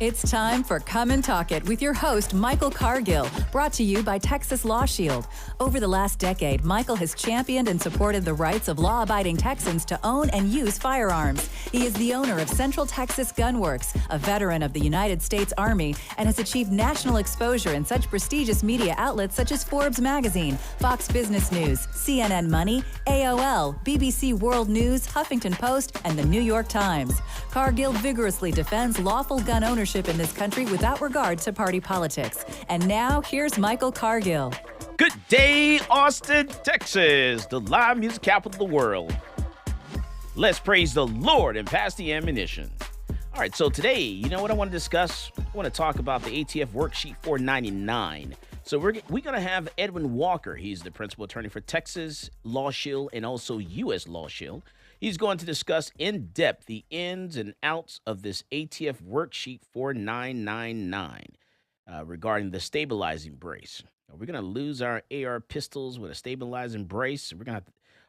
It's time for Come and Talk It with your host, Michael Cargill, brought to you by Texas Law Shield. Over the last decade, Michael has championed and supported the rights of law-abiding Texans to own and use firearms. He is the owner of Central Texas Gun Works, a veteran of the United States Army, and has achieved national exposure in such prestigious media outlets such as Forbes Magazine, Fox Business News, CNN Money, AOL, BBC World News, Huffington Post, and the New York Times. Cargill vigorously defends lawful gun ownership in this country without regard to party politics. And now, here's Michael Cargill. Good day, Austin, Texas, the live music capital of the world. Let's praise the Lord and pass the ammunition. All right, so today, you know what I want to discuss? I want to talk about the ATF Worksheet 499. So we're going to have Edwin Walker. He's the principal attorney for Texas Law Shield and also U.S. Law Shield. He's going to discuss in depth the ins and outs of this ATF Worksheet 4999 regarding the stabilizing brace. We're going to lose our AR pistols with a stabilizing brace. They're going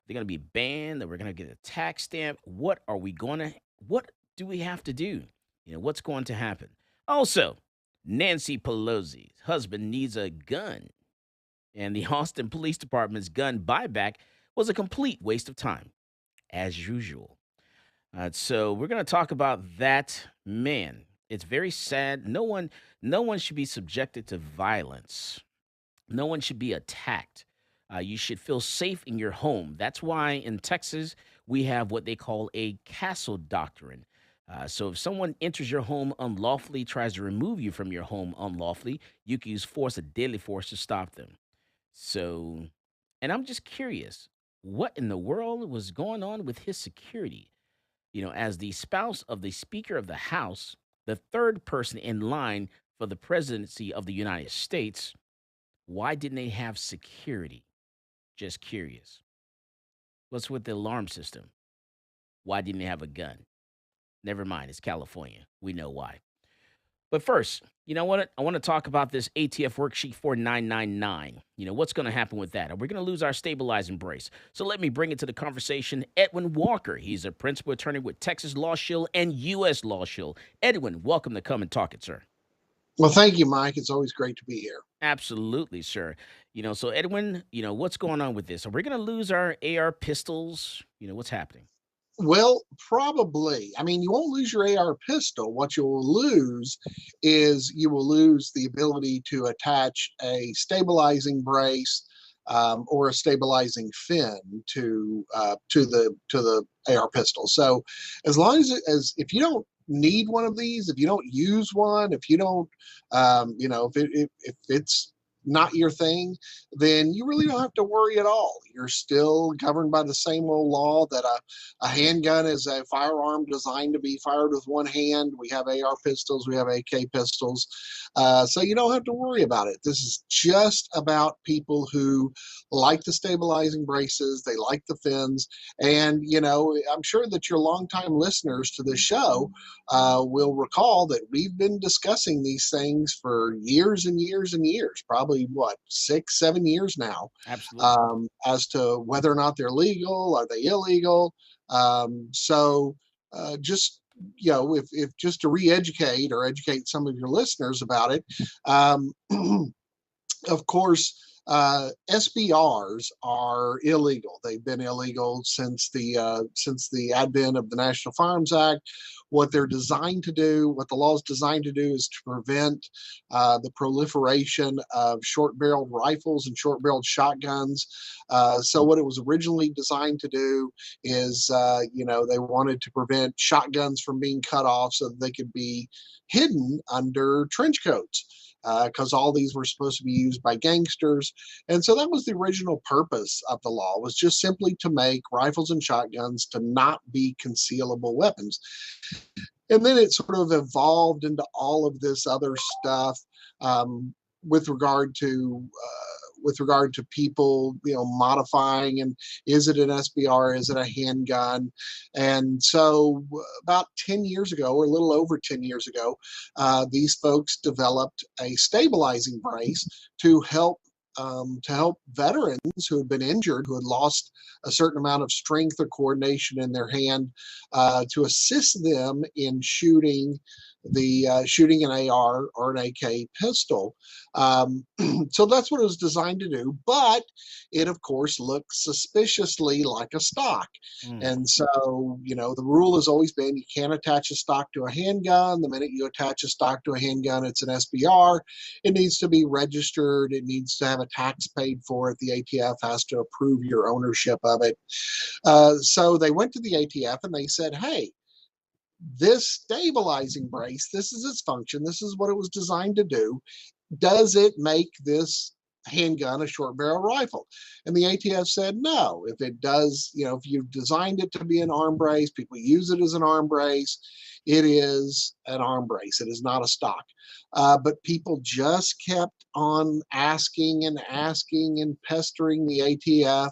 to be banned. We're going to get a tax stamp. What do we have to do? What's going to happen? Also, Nancy Pelosi's husband needs a gun, and the Austin Police Department's gun buyback was a complete waste of time, as usual. So we're going to talk about that. Man, it's very sad. No one should be subjected to violence. No one should be attacked. You should feel safe in your home. That's why in Texas, we have what they call a castle doctrine. So if someone enters your home unlawfully, tries to remove you from your home unlawfully, you can use force, a deadly force, to stop them. So, and I'm just curious, what in the world was going on with his security? As the spouse of the Speaker of the House, the third person in line for the presidency of the United States, why didn't they have security? Just curious. What's with the alarm system? Why didn't they have a gun? Never mind, it's California. We know why. But first, you know what? I want to talk about this ATF Worksheet 4999. What's going to happen with that? Are we going to lose our stabilizing brace? So let me bring into the conversation Edwin Walker. He's a principal attorney with Texas Law Shield and U.S. Law Shield. Edwin, welcome to Come and Talk It, sir. Well, thank you, Mike. It's always great to be here. Absolutely, sir. So Edwin, what's going on with this? Are we going to lose our AR pistols? What's happening? Well, probably. I mean, you won't lose your AR pistol. What you will lose is you will lose the ability to attach a stabilizing brace or a stabilizing fin to the AR pistol. So, as long as if you don't need one of these, if you don't use one, if you don't, if it's not your thing, then you really don't have to worry at all. You're still governed by the same old law that a handgun is a firearm designed to be fired with one hand. We have AR pistols, we have AK pistols, so you don't have to worry about it. This is just about people who like the stabilizing braces, they like the fins, and I'm sure that your longtime listeners to this show will recall that we've been discussing these things for years and years and years, probably 6-7 years now. Absolutely. As to whether or not they're legal, are they illegal? Just if just to re-educate or educate some of your listeners about it, of course, SBRs are illegal. They've been illegal since the advent of the National Firearms Act. What they're designed to do, what the law is designed to do, is to prevent the proliferation of short-barreled rifles and short-barreled shotguns. So what it was originally designed to do is, they wanted to prevent shotguns from being cut off so that they could be hidden under trench coats. Because all these were supposed to be used by gangsters. And so that was the original purpose of the law, was just simply to make rifles and shotguns to not be concealable weapons. And then it sort of evolved into all of this other stuff with regard to people, modifying, and is it an SBR, is it a handgun? And so about 10 years ago, or a little over 10 years ago, these folks developed a stabilizing brace to help veterans who had been injured, who had lost a certain amount of strength or coordination in their hand, to assist them in shooting shooting an AR or an AK pistol. So that's what it was designed to do. But it, of course, looks suspiciously like a stock. And so, the rule has always been you can't attach a stock to a handgun. The minute you attach a stock to a handgun, it's an SBR. It needs to be registered. It needs to have a tax paid for it. The ATF has to approve your ownership of it. So they went to the ATF and they said, hey, this stabilizing brace, this is its function. This is what it was designed to do. Does it make this handgun a short barrel rifle? And the ATF said no. If it does, if you've designed it to be an arm brace, people use it as an arm brace, it is an arm brace. It is not a stock. But people just kept on asking and pestering the ATF.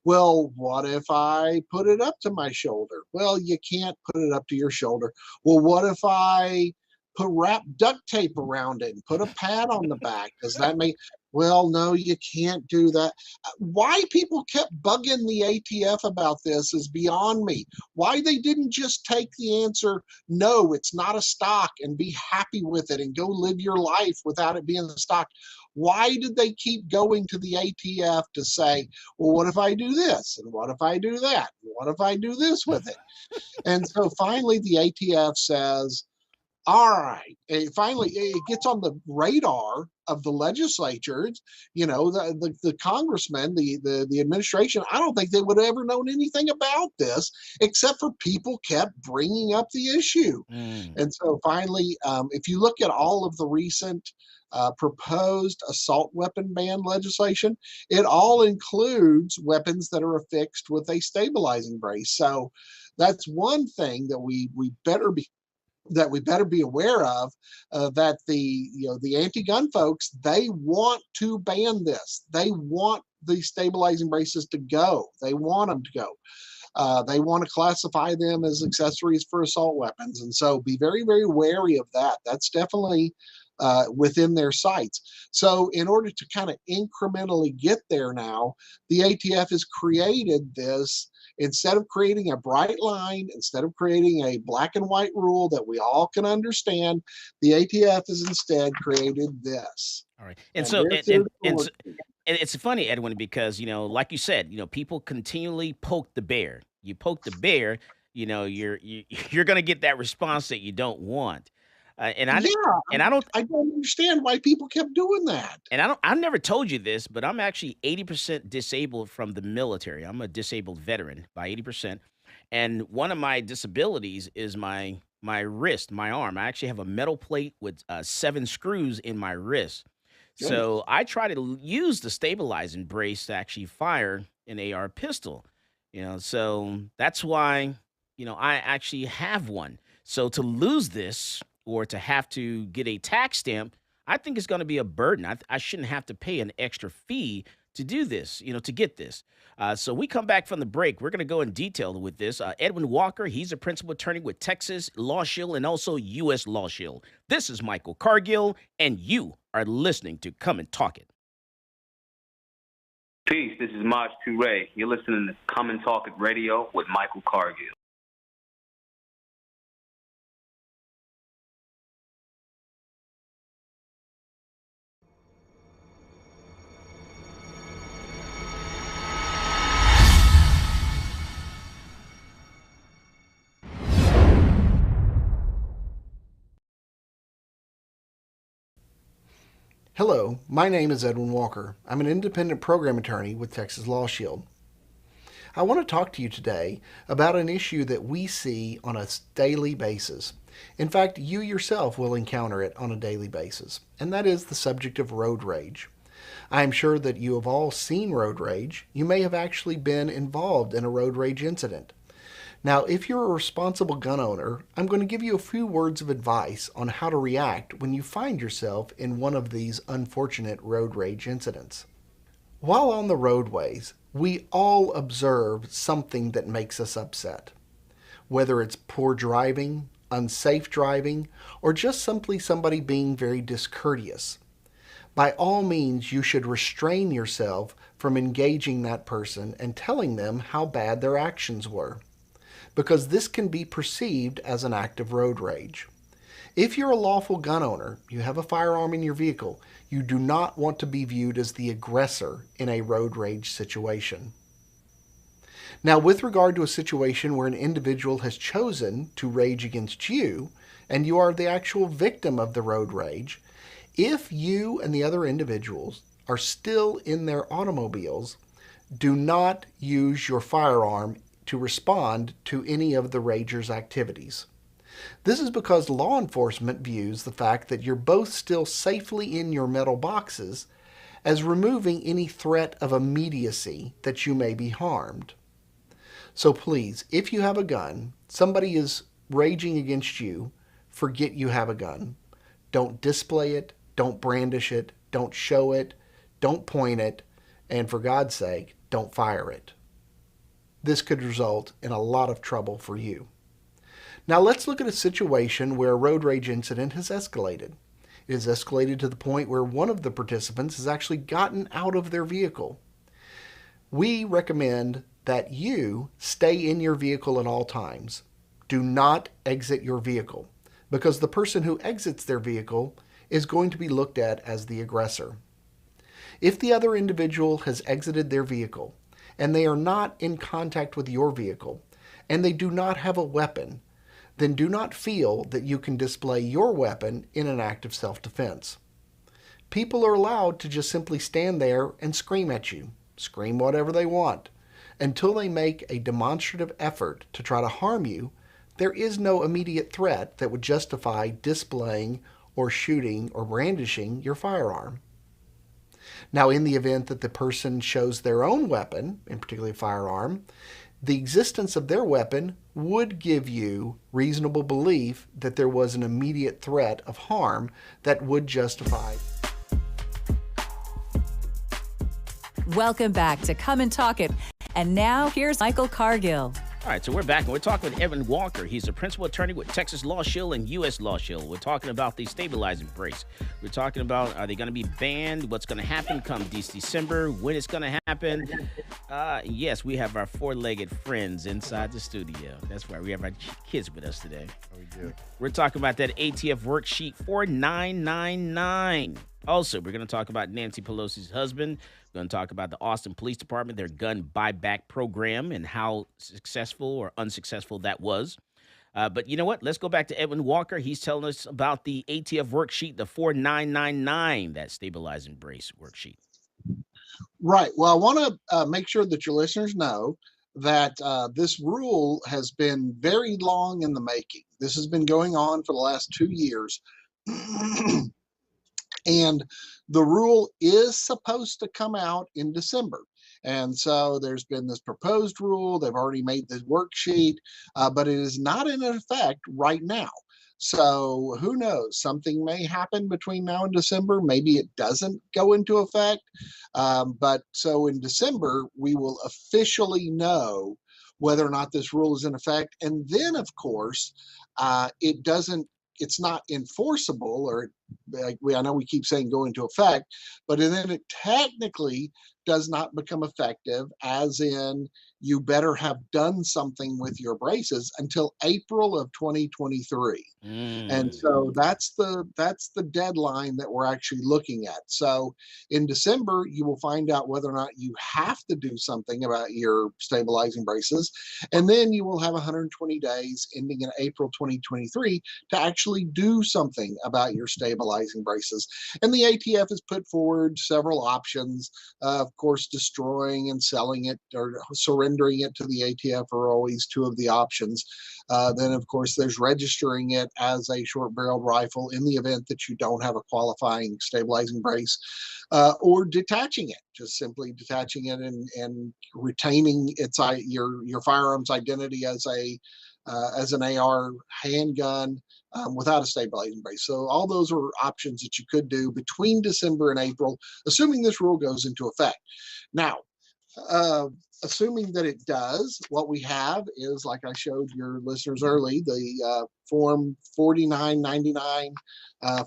Well, what if I put it up to my shoulder? Well, you can't put it up to your shoulder. Well, what if I wrap duct tape around it and put a pad on the back? Does that make? Well, no, you can't do that. Why people kept bugging the ATF about this is beyond me. Why they didn't just take the answer, no, it's not a stock, and be happy with it and go live your life without it being a stock. Why did they keep going to the ATF to say, well, what if I do this? And what if I do that? And what if I do this with it? And so finally the ATF says, all right. And finally, it gets on the radar of the legislatures, the congressmen, the administration. I don't think they would have ever known anything about this, except for people kept bringing up the issue. And so finally, if you look at all of the recent proposed assault weapon ban legislation, it all includes weapons that are affixed with a stabilizing brace. So that's one thing that we better be aware of, that the anti-gun folks, they want to ban this. They want the stabilizing braces to go. They want them to go. They want to classify them as accessories for assault weapons. And so be very, very wary of that. That's definitely within their sights. So in order to kind of incrementally get there now, the ATF has created this. Instead of creating a bright line, instead of creating a black and white rule that we all can understand, the ATF has instead created this. All right. And so it's funny, Edwin, because, like you said, people continually poke the bear. You poke the bear, you're going to get that response that you don't want. I don't understand why people kept doing that. And I never told you this, but I'm actually 80% disabled from the military. I'm a disabled veteran by 80%. And one of my disabilities is my wrist, my arm. I actually have a metal plate with 7 screws in my wrist. Goodness. So I try to use the stabilizing brace to actually fire an AR pistol. So that's why, I actually have one. So to lose this, or to have to get a tax stamp, I think it's going to be a burden. I shouldn't have to pay an extra fee to do this, to get this. So we come back from the break. We're going to go in detail with this. Edwin Walker, he's a principal attorney with Texas Law Shield and also U.S. Law Shield. This is Michael Cargill, and you are listening to Come and Talk It. Peace, this is Maj Toure. You're listening to Come and Talk It Radio with Michael Cargill. Hello, my name is Edwin Walker. I'm an independent program attorney with Texas Law Shield. I want to talk to you today about an issue that we see on a daily basis. In fact, you yourself will encounter it on a daily basis, and that is the subject of road rage. I am sure that you have all seen road rage. You may have actually been involved in a road rage incident. Now, if you're a responsible gun owner, I'm going to give you a few words of advice on how to react when you find yourself in one of these unfortunate road rage incidents. While on the roadways, we all observe something that makes us upset. Whether it's poor driving, unsafe driving, or just simply somebody being very discourteous. By all means, you should restrain yourself from engaging that person and telling them how bad their actions were, because this can be perceived as an act of road rage. If you're a lawful gun owner, you have a firearm in your vehicle, you do not want to be viewed as the aggressor in a road rage situation. Now, with regard to a situation where an individual has chosen to rage against you, and you are the actual victim of the road rage, if you and the other individuals are still in their automobiles, do not use your firearm to respond to any of the rager's activities. This is because law enforcement views the fact that you're both still safely in your metal boxes as removing any threat of immediacy that you may be harmed. So please, if you have a gun, somebody is raging against you, forget you have a gun. Don't display it, don't brandish it, don't show it, don't point it, and for God's sake, don't fire it. This could result in a lot of trouble for you. Now let's look at a situation where a road rage incident has escalated. It has escalated to the point where one of the participants has actually gotten out of their vehicle. We recommend that you stay in your vehicle at all times. Do not exit your vehicle, because the person who exits their vehicle is going to be looked at as the aggressor. If the other individual has exited their vehicle and they are not in contact with your vehicle and they do not have a weapon, then do not feel that you can display your weapon in an act of self-defense. People are allowed to just simply stand there and scream at you, scream whatever they want. Until they make a demonstrative effort to try to harm you, there is no immediate threat that would justify displaying or shooting or brandishing your firearm. Now, in the event that the person shows their own weapon, in particular a firearm, the existence of their weapon would give you reasonable belief that there was an immediate threat of harm that would justify. Welcome back to Come and Talk It. And now here's Michael Cargill. All right, so we're back, and we're talking with Edwin Walker. He's a principal attorney with Texas Law Shield and U.S. Law Shield. We're talking about the stabilizing brace. We're talking about, are they going to be banned? What's going to happen come this December? When it's going to happen? Yes, we have our four-legged friends inside the studio. That's right. We have our kids with us today. We do. We're talking about that ATF Worksheet 4999. Also, we're going to talk about Nancy Pelosi's husband. We're going to talk about the Austin Police Department, their gun buyback program, and how successful or unsuccessful that was. But you know what? Let's go back to Edwin Walker. He's telling us about the ATF Worksheet, the 4999, that stabilizing brace worksheet. Right. Well, I want to make sure that your listeners know that this rule has been very long in the making. This has been going on for the last 2 years. And the rule is supposed to come out in December. And so there's been this proposed rule. They've already made the worksheet, but it is not in effect right now. So who knows? Something may happen between now and December. Maybe it doesn't go into effect. But so in December, we will officially know whether or not this rule is in effect. And then, of course, it's not enforceable, or I know we keep saying go into effect, but then it technically does not become effective, as in you better have done something with your braces until April of 2023. And so that's the deadline that we're actually looking at. So in December, you will find out whether or not you have to do something about your stabilizing braces. And then you will have 120 days ending in April 2023 to actually do something about your stabilizing braces. And the ATF has put forward several options. Of course, destroying and selling it or surrendering it to the ATF are always two of the options. Then, of course, there's registering it as a short-barreled rifle in the event that you don't have a qualifying stabilizing brace, or detaching it, just simply detaching it and retaining your firearm's identity as an AR handgun without a stabilizing brace. So all those are options that you could do between December and April, assuming this rule goes into effect. Now, assuming that it does, what we have is, like I showed your listeners early, the form 4999,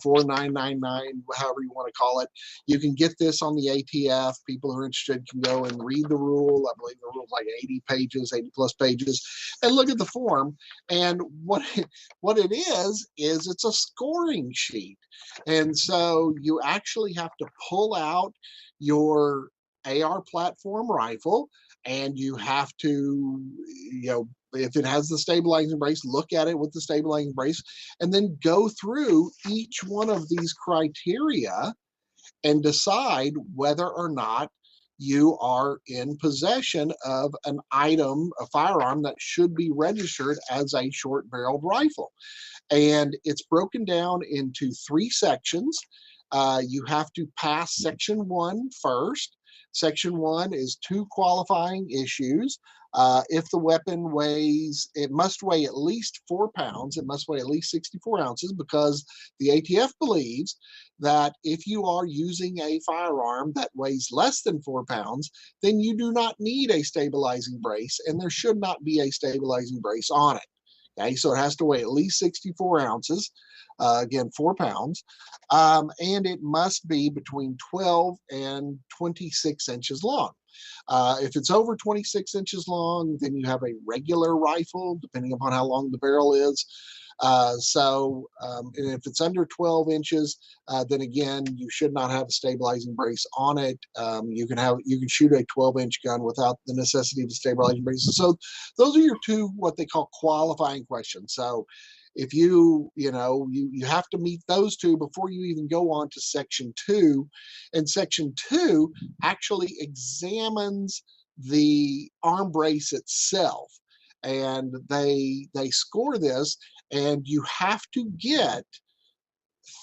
4999, however you want to call it. You can get this on the ATF. People who are interested can go and read the rule. I believe the rule is like 80 pages, 80 plus pages, and look at the form. And what it is it's a scoring sheet. And so you actually have to pull out your AR platform rifle, and you have to, if it has the stabilizing brace, look at it with the stabilizing brace, and then go through each one of these criteria and decide whether or not you are in possession of an item, a firearm that should be registered as a short-barreled rifle. And it's broken down into 3 sections. You have to pass section 1 first. Section 1 is 2 qualifying issues. If the weapon weighs, it must weigh at least 4 pounds. It must weigh at least 64 ounces, because the ATF believes that if you are using a firearm that weighs less than 4 pounds, then you do not need a stabilizing brace, and there should not be a stabilizing brace on it. Okay, so it has to weigh at least 64 ounces, again, 4 pounds, and it must be between 12 and 26 inches long. If it's over 26 inches long, then you have a regular rifle, depending upon how long the barrel is. And if it's under 12 inches, then again, you should not have a stabilizing brace on it. You can shoot a 12-inch gun without the necessity of a stabilizing brace. So those are your 2 what they call qualifying questions. So if you have to meet those 2 before you even go on to section 2. And section 2 actually examines the arm brace itself, and they score this, and you have to get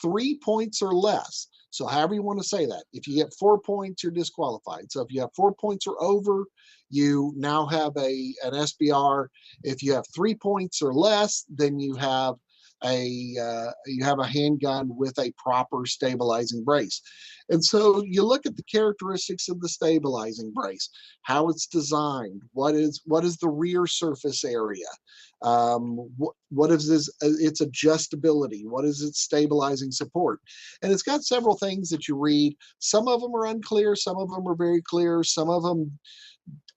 3 points or less. So however you want to say that. If you get 4 points, you're disqualified. So if you have 4 points or over, you now have an SBR. If you have 3 points or less, then you have a handgun with a proper stabilizing brace. And so you look at the characteristics of the stabilizing brace, how it's designed, what is the rear surface area, what is its adjustability, what is its stabilizing support. And it's got several things that you read. Some of them are unclear, some of them are very clear, some of them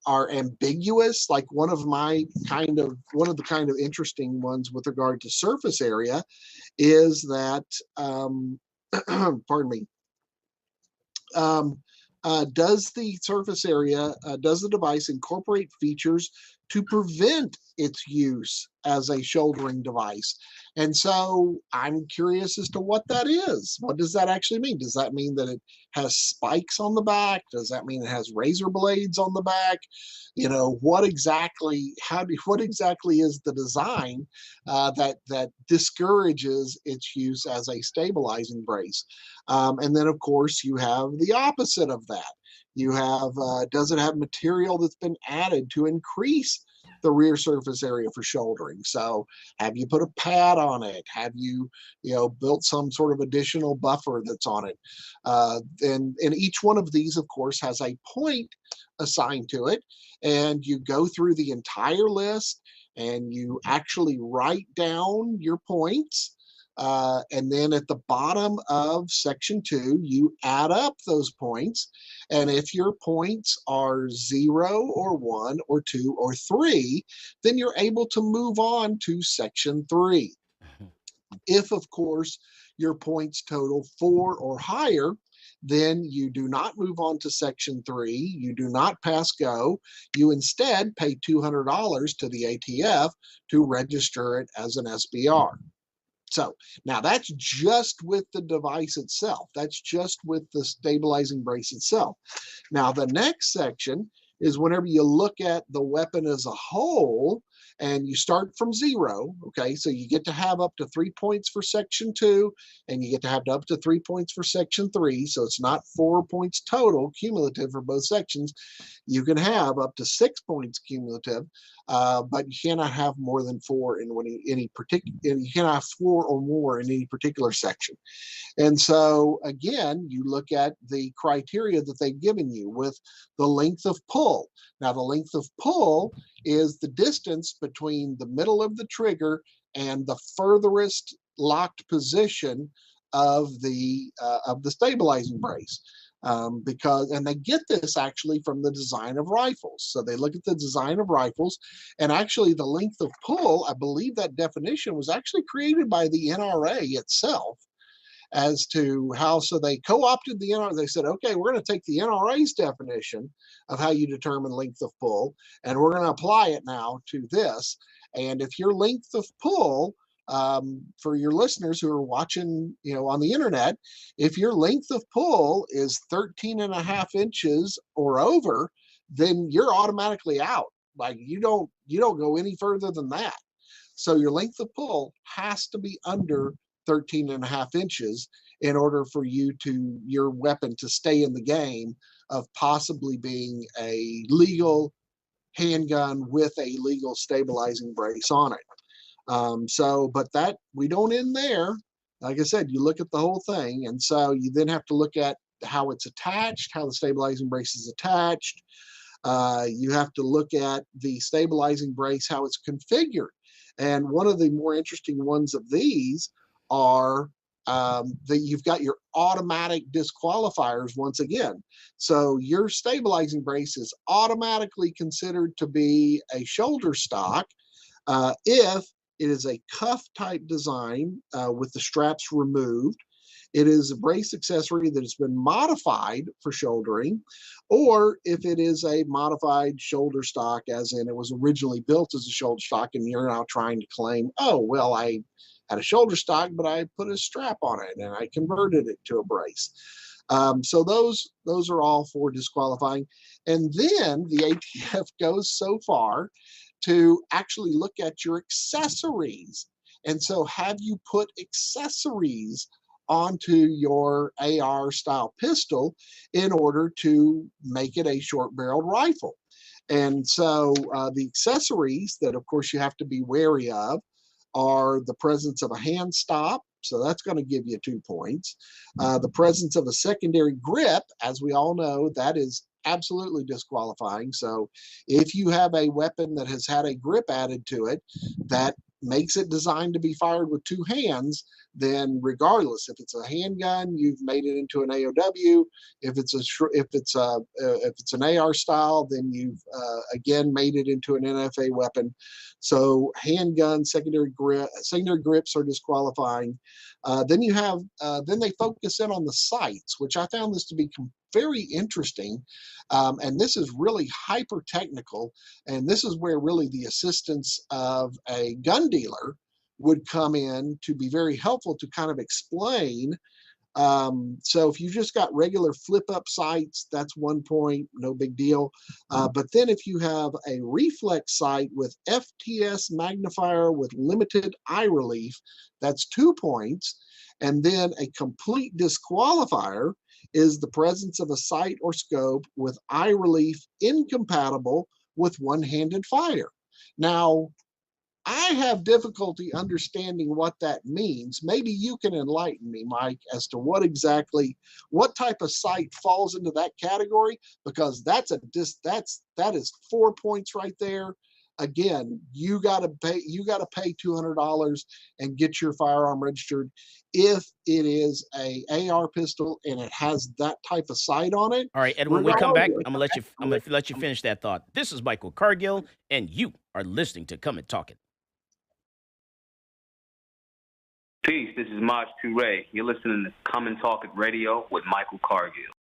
are ambiguous. Like one of the kind of interesting ones with regard to surface area is that pardon me, does the surface area, does the device incorporate features to prevent its use as a shouldering device? And so I'm curious as to what that is. What does that actually mean? Does that mean that it has spikes on the back? Does that mean it has razor blades on the back? What exactly is the design that discourages its use as a stabilizing brace? And then, of course, you have the opposite of that. You have, does it have material that's been added to increase the rear surface area for shouldering? So have you put a pad on it? Have you, built some sort of additional buffer that's on it? And each one of these, of course, has a point assigned to it. And you go through the entire list and you actually write down your points. And then at the bottom of section 2, you add up those points. And if your points are 0 or 1 or 2 or 3, then you're able to move on to section 3. If, of course, your points total 4 or higher, then you do not move on to section 3. You do not pass go. You instead pay $200 to the ATF to register it as an SBR. So now that's just with the device itself. That's just with the stabilizing brace itself. Now the next section is whenever you look at the weapon as a whole, and you start from 0. Okay, so you get to have up to 3 points for section 2, and you get to have up to 3 points for section 3. So it's not 4 points total cumulative for both sections. You can have up to 6 points cumulative, but you cannot have more than 4 in any particular. You cannot have 4 or more in any particular section. And so again, you look at the criteria that they've given you with the length of pull. Now, the length of pull is the distance between the middle of the trigger and the furthest locked position of the stabilizing brace. And they get this actually from the design of rifles. So they look at the design of rifles, and actually the length of pull, I believe that definition was actually created by the NRA itself, as to how, so they co-opted the NRA. They said, okay, we're going to take the NRA's definition of how you determine length of pull, and we're going to apply it now to this. And if your length of pull, for your listeners who are watching, on the internet, if your length of pull is 13.5 inches or over, then you're automatically out. Like you don't go any further than that. So your length of pull has to be under 13.5 inches in order for your weapon to stay in the game of possibly being a legal handgun with a legal stabilizing brace on it. But that, we don't end there. Like I said, you look at the whole thing, and so you then have to look at how it's attached, how the stabilizing brace is attached. You have to look at the stabilizing brace, how it's configured. And one of the more interesting ones of these are that you've got your automatic disqualifiers once again. So your stabilizing brace is automatically considered to be a shoulder stock if it is a cuff type design with the straps removed. It is a brace accessory that has been modified for shouldering, or if it is a modified shoulder stock, as in it was originally built as a shoulder stock, and you're now trying to claim, oh, well, I had a shoulder stock, but I put a strap on it and I converted it to a brace. So those are all for disqualifying. And then the ATF goes so far to actually look at your accessories. And so have you put accessories onto your AR style pistol in order to make it a short barreled rifle? And so the accessories that of course you have to be wary of are the presence of a hand stop, so that's going to give you 2 points. The presence of a secondary grip, as we all know, that is absolutely disqualifying. So if you have a weapon that has had a grip added to it that makes it designed to be fired with 2 hands, then regardless, if it's a handgun, you've made it into an AOW. If it's an AR style, then you've again made it into an NFA weapon. So handgun, secondary grips are disqualifying. Then they focus in on the sights, which I found this to be very interesting. And this is really hyper technical. And this is where really the assistance of a gun dealer would come in to be very helpful to kind of explain. So if you just got regular flip up sights, that's 1 point, no big deal. But then if you have a reflex sight with FTS magnifier with limited eye relief, that's 2 points. And then a complete disqualifier is the presence of a sight or scope with eye relief incompatible with one-handed fire. Now, I have difficulty understanding what that means. Maybe you can enlighten me, Mike, as to what type of sight falls into that category, because that is 4 points right there. Again, you got to pay $200 and get your firearm registered if it is a AR pistol and it has that type of sight on it. All right, Edwin, when we come back, I'm gonna let you finish that thought. This is Michael Cargill, and you are listening to Come and Talk It. Peace, this is Maj Toure. You're listening to Come and Talk It Radio with Michael Cargill.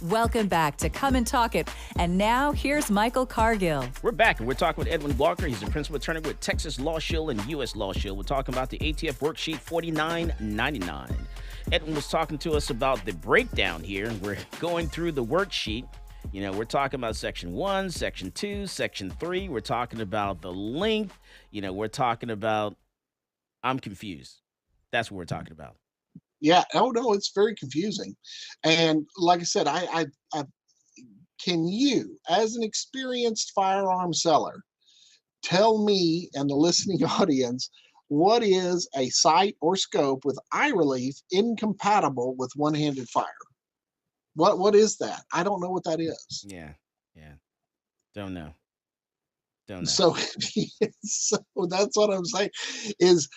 Welcome back to Come and Talk It. And now here's Michael Cargill. We're back, and we're talking with Edwin Walker. He's a principal attorney with Texas Law Shield and U.S. Law Shield. We're talking about the ATF Worksheet 4999. Edwin was talking to us about the breakdown here. We're going through the worksheet. You know, we're talking about Section 1, Section 2, Section 3. We're talking about the length. You know, we're talking about, I'm confused. That's what we're talking about. Yeah. Oh no, it's very confusing. And like I said, I can you, as an experienced firearm seller, tell me and the listening audience what is a sight or scope with eye relief incompatible with one-handed fire? What is that? I don't know what that is. Yeah. Don't know. So, so that's what I'm saying is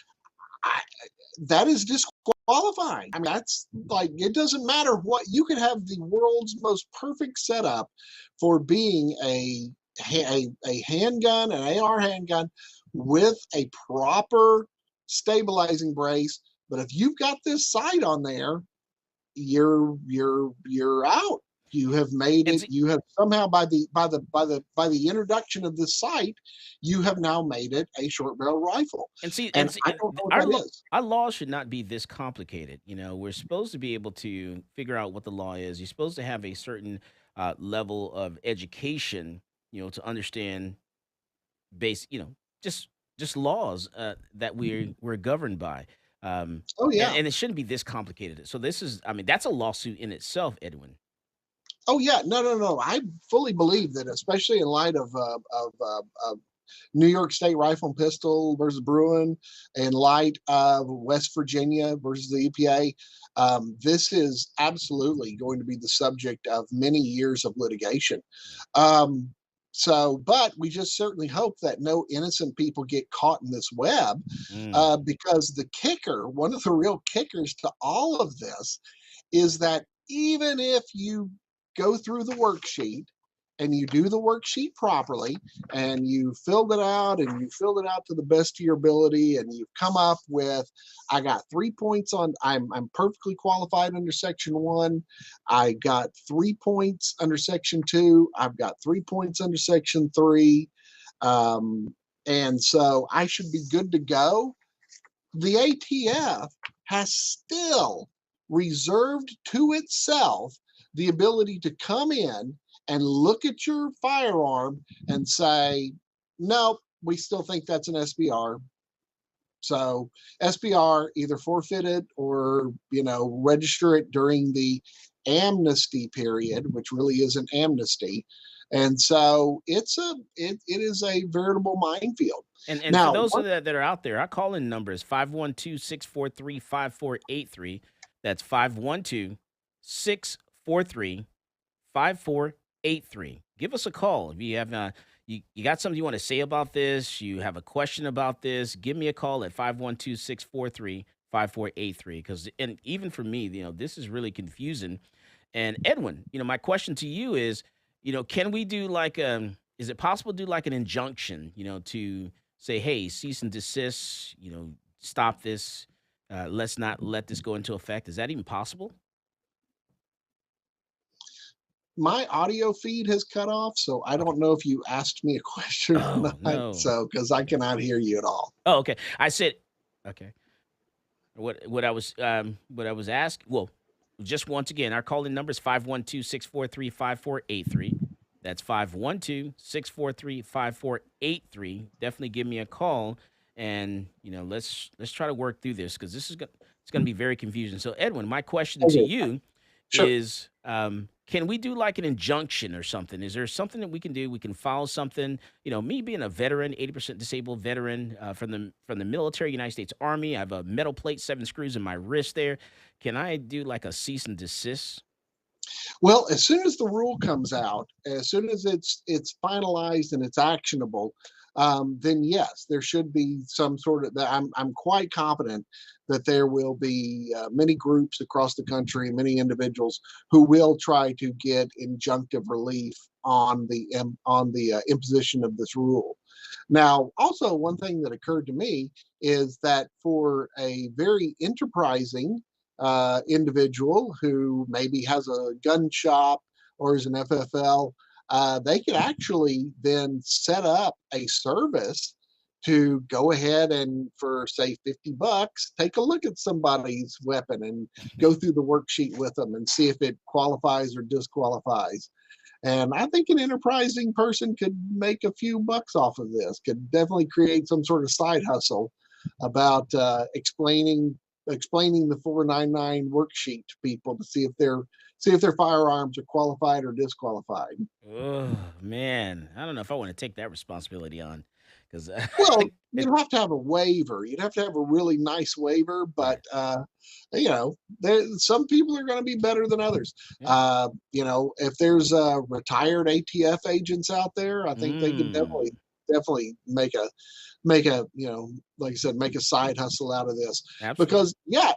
that is disqualifying. I mean, that's like, it doesn't matter what, you could have the world's most perfect setup for being a handgun, an AR handgun with a proper stabilizing brace. But if you've got this sight on there, you're out. You have made it. You have somehow by the introduction of this sight, you have now made it a short barrel rifle. And I don't know what that is. Our law should not be this complicated. You know, we're supposed to be able to figure out what the law is. You're supposed to have a certain level of education, you know, to understand just laws that we're governed by. Oh yeah, and it shouldn't be this complicated. So this is, I mean, that's a lawsuit in itself, Edwin. Oh yeah, no. I fully believe that, especially in light of New York State Rifle and Pistol versus Bruin, in light of West Virginia versus the EPA, this is absolutely going to be the subject of many years of litigation. But we just certainly hope that no innocent people get caught in this web, because the kicker, one of the real kickers to all of this, is that even if you go through the worksheet and you do the worksheet properly and you filled it out to the best of your ability, and you've come up with, I got 3 points on, I'm perfectly qualified under Section 1. I got 3 points under Section 2. I've got 3 points under Section 3. And so I should be good to go. The ATF has still reserved to itself the ability to come in and look at your firearm and say, no, we still think that's an SBR. So SBR, either forfeit it or, register it during the amnesty period, which really isn't amnesty. And so it is a veritable minefield. And now, for those that are out there, our call-in number is 512-643-5483. That's 512-643-5483. Give us a call. If you have you got something you want to say about this, you have a question about this, give me a call at 512-643-5483. Because, and even for me, this is really confusing. And Edwin, my question to you is, can we do is it possible to do like an injunction, to say, hey, cease and desist, stop this, let's not let this go into effect? Is that even possible? My audio feed has cut off, so I don't know if you asked me a question or not. No. So, because I cannot hear you at all. Oh, okay. I said, okay. What I was asked. Well, just once again, our call-in number is 512-643-5483. That's 512-643-5483. Definitely give me a call, and let's try to work through this, because it's going to be very confusing. So, Edwin, my question to you is, can we do like an injunction or something? Is there something that we can do? We can file something. Me being a veteran, 80% disabled veteran from the military, United States Army. I have a metal plate, 7 screws in my wrist there. Can I do like a cease and desist? Well, as soon as the rule comes out, as soon as it's finalized and it's actionable, then yes, there should be some sort of. I'm quite confident that there will be many groups across the country, many individuals who will try to get injunctive relief on the imposition of this rule. Now, also one thing that occurred to me is that for a very enterprising individual who maybe has a gun shop or as an FFL, they could actually then set up a service to go ahead and, for say $50, take a look at somebody's weapon and go through the worksheet with them and see if it qualifies or disqualifies. And I think an enterprising person could make a few bucks off of this, could definitely create some sort of side hustle about explaining the 499 worksheet to people to see if their firearms are qualified or disqualified. Oh man, I don't know if I want to take that responsibility on, because Well, you'd have to have a waiver. You'd have to have a really nice waiver, but some people are going to be better than others. Yeah. If there's retired ATF agents out there, I think they could definitely make a like I said, make a side hustle out of this. Absolutely. Because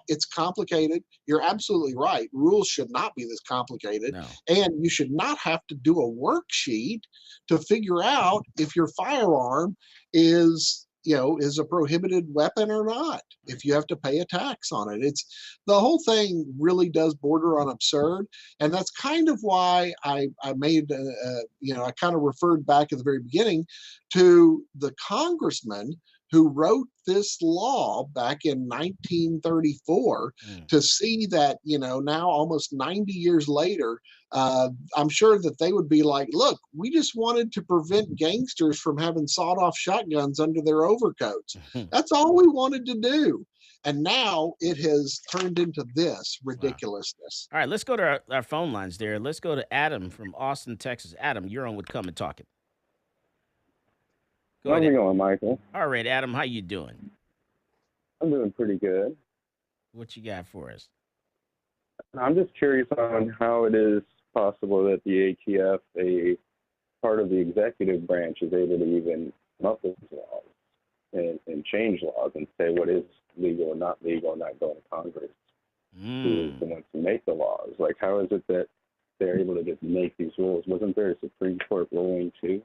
it's complicated. You're absolutely right. Rules should not be this complicated. No. And you should not have to do a worksheet to figure out if your firearm is a prohibited weapon or not, if you have to pay a tax on it. It's the whole thing really does border on absurd. And that's kind of why I made, I kind of referred back at the very beginning to the congressman who wrote this law back in 1934 to see that, now almost 90 years later, I'm sure that they would be like, look, we just wanted to prevent gangsters from having sawed-off shotguns under their overcoats. That's all we wanted to do. And now it has turned into this ridiculousness. Wow. All right, let's go to our phone lines there. Let's go to Adam from Austin, Texas. Adam, you're on with Come and Talk It. How's it going, Michael? All right, Adam, how you doing? I'm doing pretty good. What you got for us? I'm just curious on how it is possible that the ATF, a part of the executive branch, is able to even come up with laws and change laws and say what is legal and not legal, and not go to Congress, who is the ones to make the laws. Like, how is it that they're able to just make these rules? Wasn't there a Supreme Court ruling, too,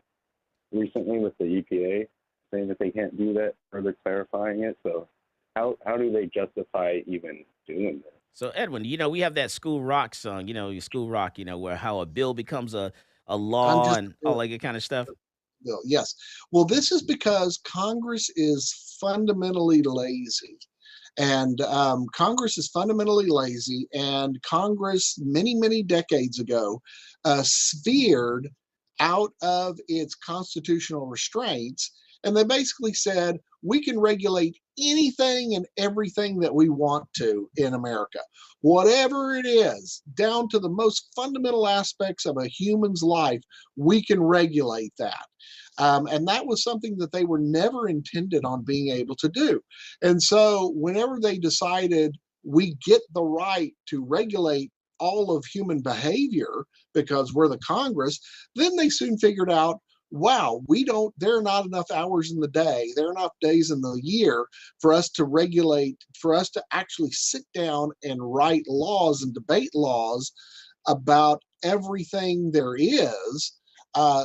recently with the EPA saying that they can't do that, further clarifying it? So how do they justify even doing this? So, Edwin, we have that School Rock song, School Rock, where how a bill becomes a law and all that kind of stuff. Yes. Well, this is because Congress is fundamentally lazy. And Congress is fundamentally lazy. And Congress, many, many decades ago, veered out of its constitutional restraints. And they basically said, we can regulate anything and everything that we want to in America, whatever it is, down to the most fundamental aspects of a human's life, we can regulate that. And that was something that they were never intended on being able to do. And so whenever they decided we get the right to regulate all of human behavior because we're the Congress, then they soon figured out, wow, there are not enough hours in the day, there are enough days in the year for us to regulate, for us to actually sit down and write laws and debate laws about everything there is.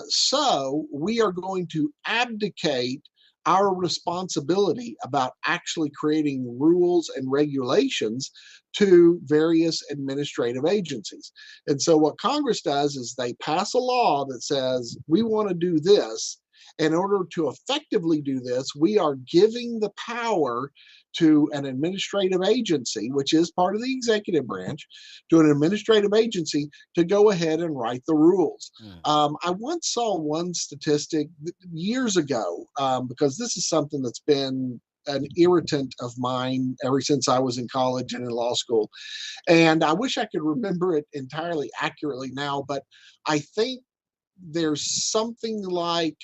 So we are going to abdicate our responsibility about actually creating rules and regulations to various administrative agencies. And so what Congress does is they pass a law that says we want to do this. In order to effectively do this, we are giving the power to an administrative agency, which is part of the executive branch, to an administrative agency to go ahead and write the rules. I once saw one statistic years ago, because this is something that's been an irritant of mine ever since I was in college and in law school. And I wish I could remember it entirely accurately now, but I think there's something like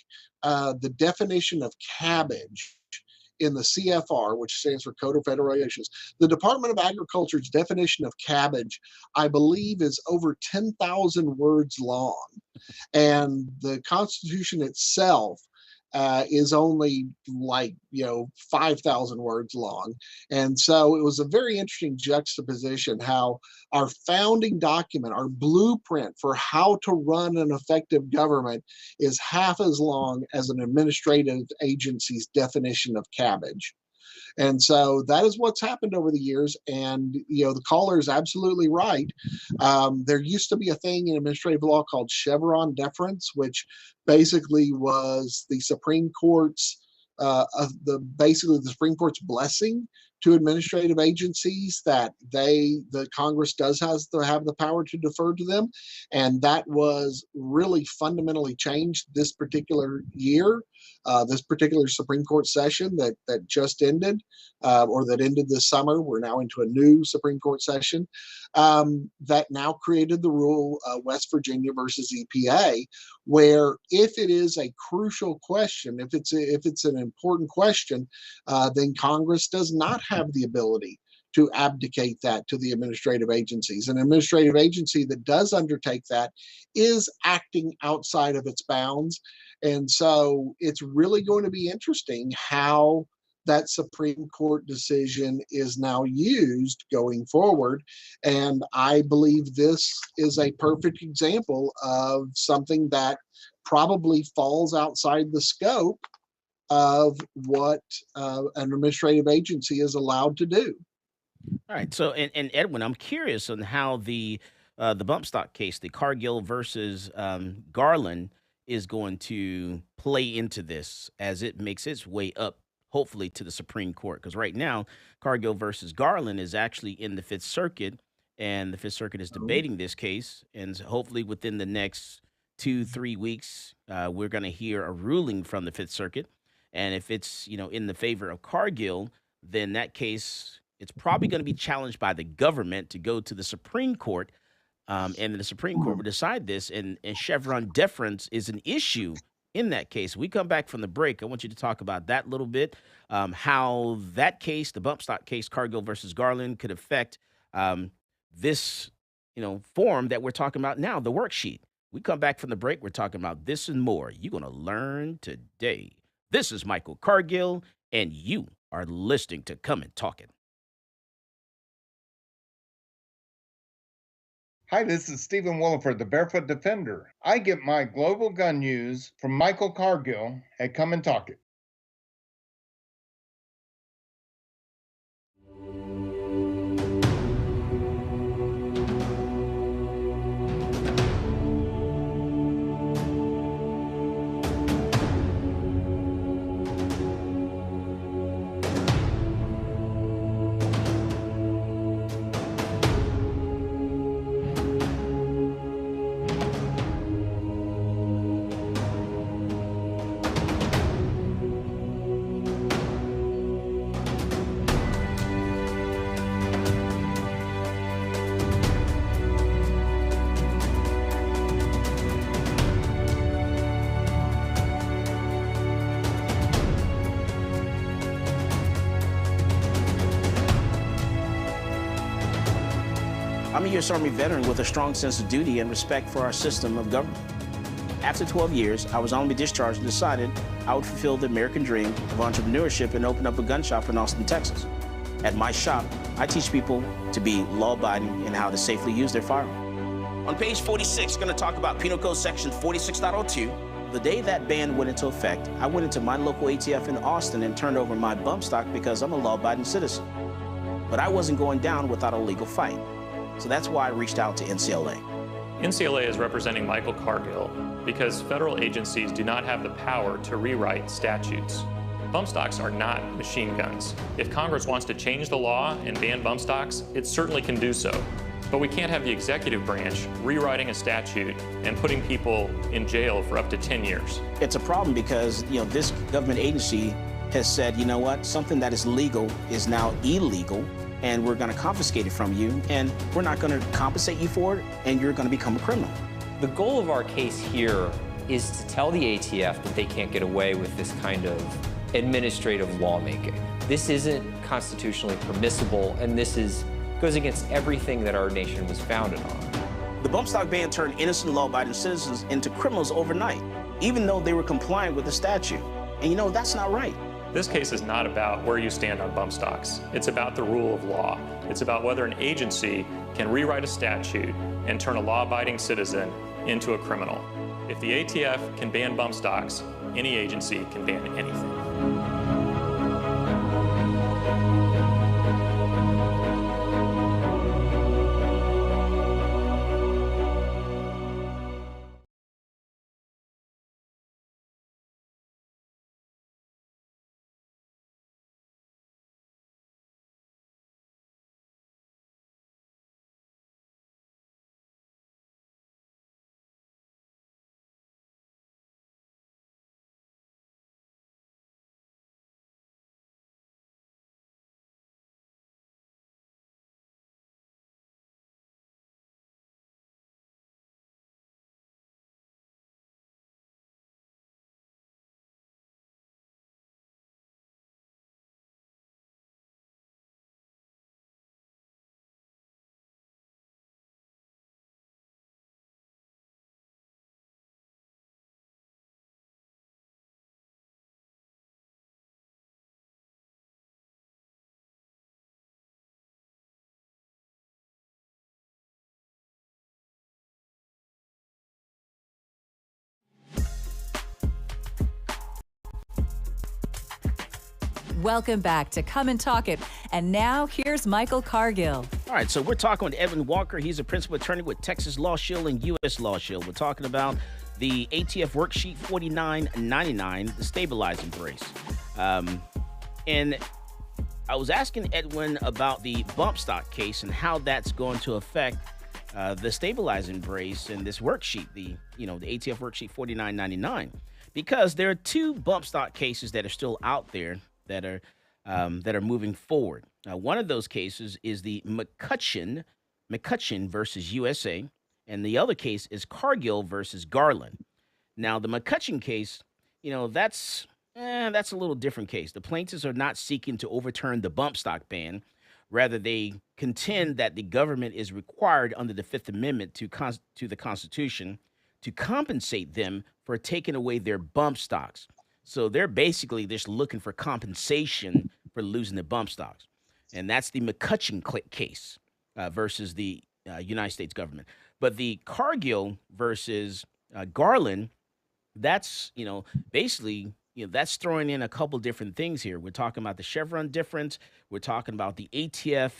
the definition of cabbage in the CFR, which stands for Code of Federal Regulations. The Department of Agriculture's definition of cabbage, I believe, is over 10,000 words long. And the Constitution itself is only 5,000 words long. And so it was a very interesting juxtaposition how our founding document, our blueprint for how to run an effective government, is half as long as an administrative agency's definition of cabbage. And so that is what's happened over the years. And, the caller is absolutely right. There used to be a thing in administrative law called Chevron deference, which basically was the Supreme Court's basically the Supreme Court's blessing to administrative agencies that the Congress does have the power to defer to them, and that was really fundamentally changed this particular year, this particular Supreme Court session that just ended, or that ended this summer. We're now into a new Supreme Court session that now created the rule West Virginia versus EPA, where if it is a crucial question, if it's an important question, then Congress does not have the ability to abdicate that to the administrative agencies. An administrative agency that does undertake that is acting outside of its bounds. And so it's really going to be interesting how that Supreme Court decision is now used going forward. And I believe this is a perfect example of something that probably falls outside the scope of what an administrative agency is allowed to do. All right. So, and Edwin, I'm curious on how the bump stock case, the Cargill versus Garland, is going to play into this as it makes its way up, hopefully, to the Supreme Court. Because right now, Cargill versus Garland is actually in the Fifth Circuit, and the Fifth Circuit is debating this case. And hopefully, within the next 2-3 weeks, we're going to hear a ruling from the Fifth Circuit. And if it's in the favor of Cargill, then that case, it's probably going to be challenged by the government to go to the Supreme Court, and the Supreme Court will decide this. And Chevron deference is an issue in that case. We come back from the break. I want you to talk about that a little bit, how that case, the bump stock case, Cargill versus Garland, could affect this, form that we're talking about now, the worksheet. We come back from the break. We're talking about this and more. You're going to learn today. This is Michael Cargill, and you are listening to Come and Talk It. Hi, this is Stephen Williford, the Barefoot Defender. I get my global gun news from Michael Cargill at Come and Talk It. I'm a U.S. Army veteran with a strong sense of duty and respect for our system of government. After 12 years, I was honorably discharged and decided I would fulfill the American dream of entrepreneurship and open up a gun shop in Austin, Texas. At my shop, I teach people to be law-abiding and how to safely use their firearm. On page 46, we're going to talk about Penal Code Section 46.02. The day that ban went into effect, I went into my local ATF in Austin and turned over my bump stock because I'm a law-abiding citizen. But I wasn't going down without a legal fight. So that's why I reached out to NCLA. NCLA is representing Michael Cargill because federal agencies do not have the power to rewrite statutes. Bump stocks are not machine guns. If Congress wants to change the law and ban bump stocks, it certainly can do so. But we can't have the executive branch rewriting a statute and putting people in jail for up to 10 years. It's a problem because, this government agency has said, something that is legal is now illegal, and we're going to confiscate it from you, and we're not going to compensate you for it, and you're going to become a criminal. The goal of our case here is to tell the ATF that they can't get away with this kind of administrative lawmaking. This isn't constitutionally permissible, and this goes against everything that our nation was founded on. The bump stock ban turned innocent law-abiding citizens into criminals overnight, even though they were compliant with the statute. And that's not right. This case is not about where you stand on bump stocks. It's about the rule of law. It's about whether an agency can rewrite a statute and turn a law-abiding citizen into a criminal. If the ATF can ban bump stocks, any agency can ban anything. Welcome back to Come and Talk It. And now here's Michael Cargill. All right, so we're talking with Edwin Walker. He's a principal attorney with Texas Law Shield and U.S. Law Shield. We're talking about the ATF Worksheet 4999, the stabilizing brace. And I was asking Edwin about the bump stock case and how that's going to affect the stabilizing brace and this worksheet, the ATF Worksheet 4999, because there are two bump stock cases that are still out there that are moving forward. One of those cases is the McCutcheon versus USA, and the other case is Cargill versus Garland. Now, the McCutcheon case, that's a little different case. The plaintiffs are not seeking to overturn the bump stock ban. Rather, they contend that the government is required under the Fifth Amendment to the Constitution to compensate them for taking away their bump stocks. So they're basically just looking for compensation for losing the bump stocks. And that's the McCutcheon case versus the United States government. But the Cargill versus Garland, that's, basically, that's throwing in a couple different things here. We're talking about the Chevron difference. We're talking about the ATF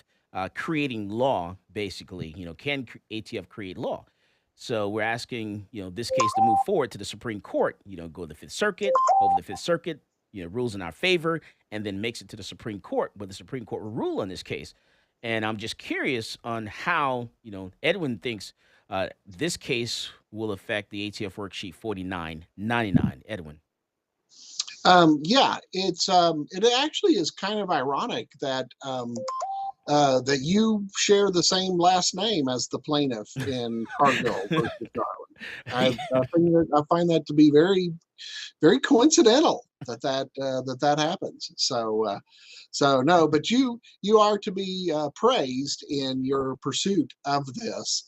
creating law, basically. Can ATF create law? So we're asking, this case to move forward to the Supreme Court, go to the Fifth Circuit, over the Fifth Circuit, rules in our favor, and then makes it to the Supreme Court, but the Supreme Court will rule on this case. And I'm just curious on how, Edwin thinks this case will affect the ATF Worksheet 4999. Edwin. Yeah, it actually is kind of ironic that that you share the same last name as the plaintiff in Cargill versus Garland. I find that to be very, very coincidental that happens. So no, but you are to be praised in your pursuit of this.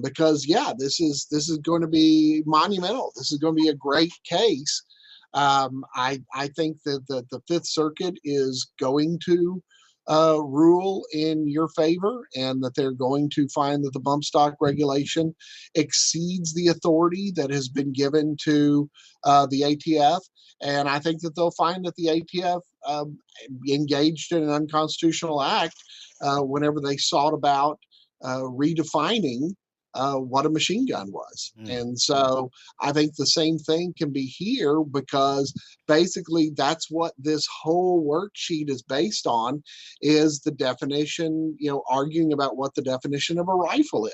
Because this is going to be monumental. This is going to be a great case. I think that the Fifth Circuit is going to rule in your favor, and that they're going to find that the bump stock regulation exceeds the authority that has been given to the ATF. And I think that they'll find that the ATF engaged in an unconstitutional act whenever they sought about redefining what a machine gun was. And so I think the same thing can be here, because basically that's what this whole worksheet is based on, is the definition, arguing about what the definition of a rifle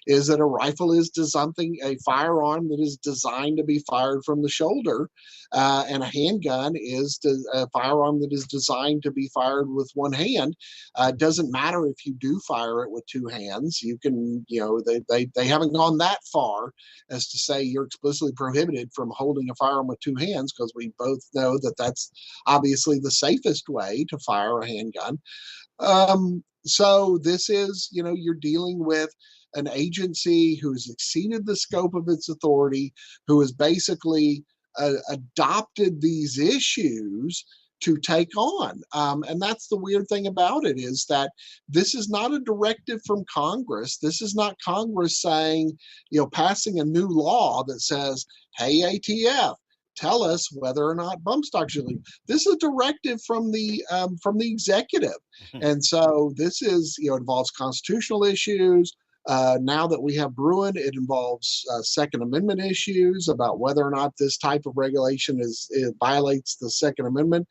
is that a rifle is a firearm that is designed to be fired from the shoulder, and a handgun is a firearm that is designed to be fired with one hand. It doesn't matter if you do fire it with two hands. You can, they haven't gone that far as to say you're explicitly prohibited from holding a firearm with two hands, because we both know that that's obviously the safest way to fire a handgun. So this is, you're dealing with an agency who has exceeded the scope of its authority, who has basically adopted these issues to take on. And that's the weird thing about it, is that this is not a directive from Congress. This is not Congress saying, passing a new law that says, hey, ATF, tell us whether or not bump stocks should leave. This is a directive from the executive. And so this is, involves constitutional issues. Now that we have Bruin, it involves Second Amendment issues about whether or not this type of regulation it violates the Second Amendment,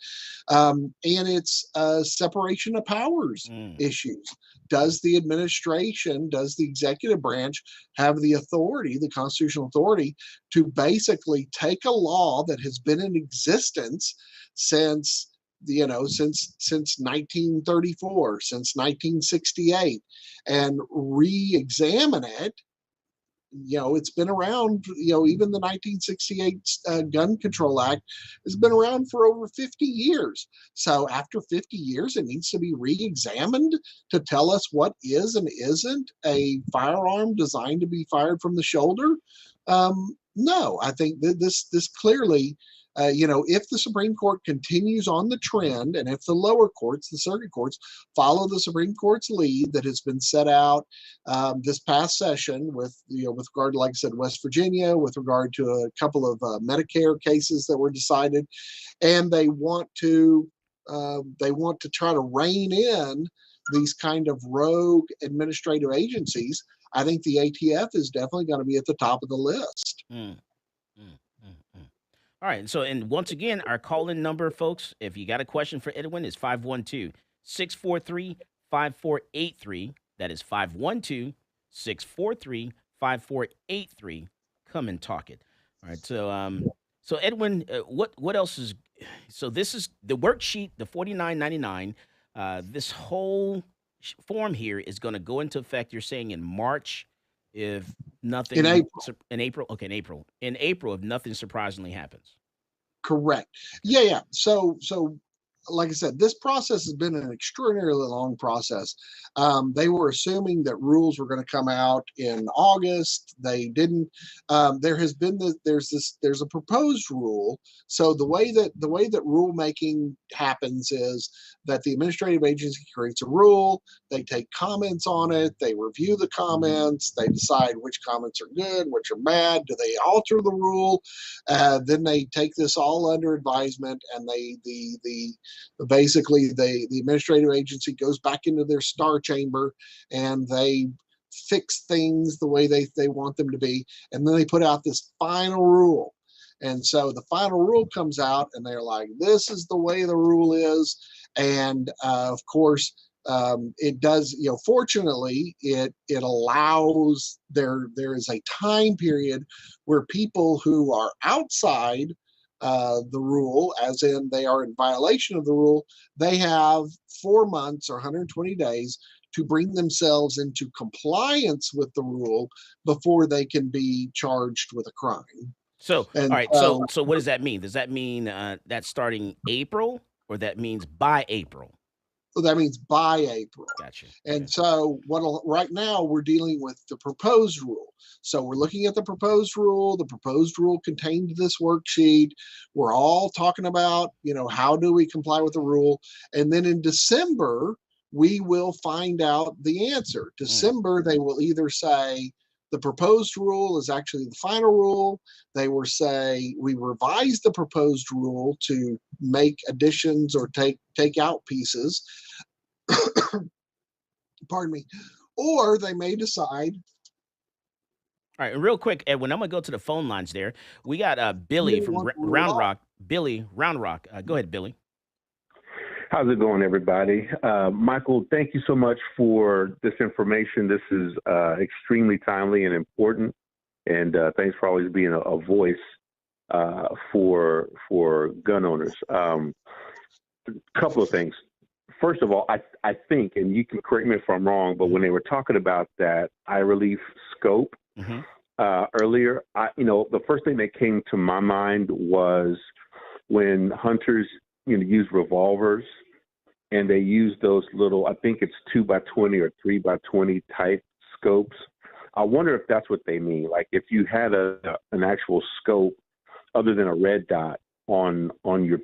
and it's separation of powers issues. Does the administration, does the executive branch have the authority, the constitutional authority, to basically take a law that has been in existence since 1934, since 1968, and re-examine it? It's been around, even the 1968 Gun Control Act has been around for over 50 years. So after 50 years, it needs to be re-examined to tell us what is and isn't a firearm designed to be fired from the shoulder. No, I think that this clearly, if the Supreme Court continues on the trend, and if the lower courts, the circuit courts, follow the Supreme Court's lead that has been set out this past session with regard to, like I said, West Virginia, with regard to a couple of Medicare cases that were decided, and they want to they want to try to rein in these kind of rogue administrative agencies, I think the ATF is definitely going to be at the top of the list. Mm, mm, mm, mm. All right. So, and once again, our call-in number, folks, if you got a question for Edwin, is 512-643-5483. That is 512-643-5483. Come and talk it. All right. So Edwin, what else is? So this is the worksheet, the $49.99. This whole form here is going to go into effect. You're saying in March, if nothing In April. In April. Okay, in April, if nothing surprisingly happens. Correct. Yeah. So like I said, this process has been an extraordinarily long process. They were assuming that rules were going to come out in August. They didn't. There's a proposed rule. So the way that rulemaking happens is that the administrative agency creates a rule. They take comments on it. They review the comments. They decide which comments are good, which are bad. Do they alter the rule? Then they take this all under advisement, and basically the administrative agency goes back into their star chamber and they fix things the way they want them to be, and then they put out this final rule. And so the final rule comes out and they're like, this is the way the rule is. And of course it does, fortunately it allows, there is a time period where people who are outside the rule, as in they are in violation of the rule, they have 4 months or 120 days to bring themselves into compliance with the rule before they can be charged with a crime. So, And all right. So what does that mean? Does that mean that's starting April, or that means by April? So that means by April. Gotcha. And Okay. so right now we're dealing with the proposed rule. So we're looking at the proposed rule. The proposed rule contained this worksheet. We're all talking about, how do we comply with the rule? And then in December, we will find out the answer. December, they will either say the proposed rule is actually the final rule. They will say we revised the proposed rule to make additions or take out pieces. Pardon me. Or they may decide. All right, and real quick, Edwin, I'm gonna go to the phone lines there. We got Billy from Round Rock. Billy, Round Rock. Go ahead, Billy. How's it going, everybody? Michael, thank you so much for this information. This is extremely timely and important, and thanks for always being a voice for gun owners. A couple of things. First of all, I think, and you can correct me if I'm wrong, but when they were talking about that eye relief scope earlier, the first thing that came to my mind was when hunters, use revolvers, and they use those little, I think it's 2x20 or 3x20 type scopes. I wonder if that's what they mean. Like if you had an actual scope other than a red dot on your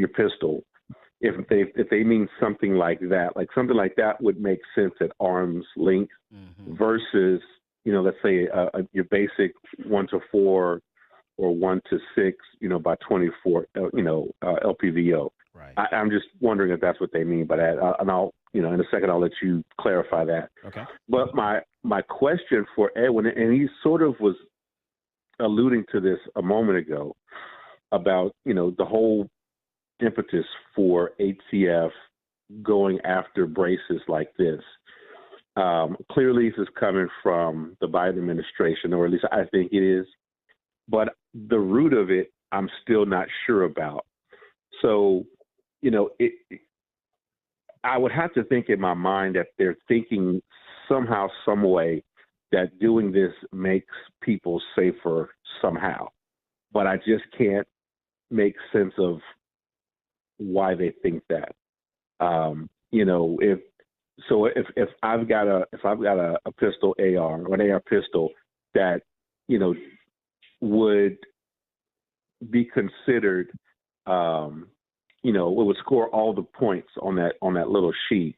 pistol. If they mean something like that would make sense at arm's length versus, let's say your basic 1-4 or 1-6, by 24, LPVO. Right. I'm just wondering if that's what they mean by that. And I'll, in a second, I'll let you clarify that. Okay. But my question for Edwin, and he sort of was alluding to this a moment ago about, the whole impetus for ATF going after braces like this. Clearly, this is coming from the Biden administration, or at least I think it is. But the root of it, I'm still not sure about. So, I would have to think in my mind that they're thinking somehow, some way that doing this makes people safer somehow. But I just can't make sense of why they think that. If I've got a pistol AR or an AR pistol that would be considered, it would score all the points on that little sheet,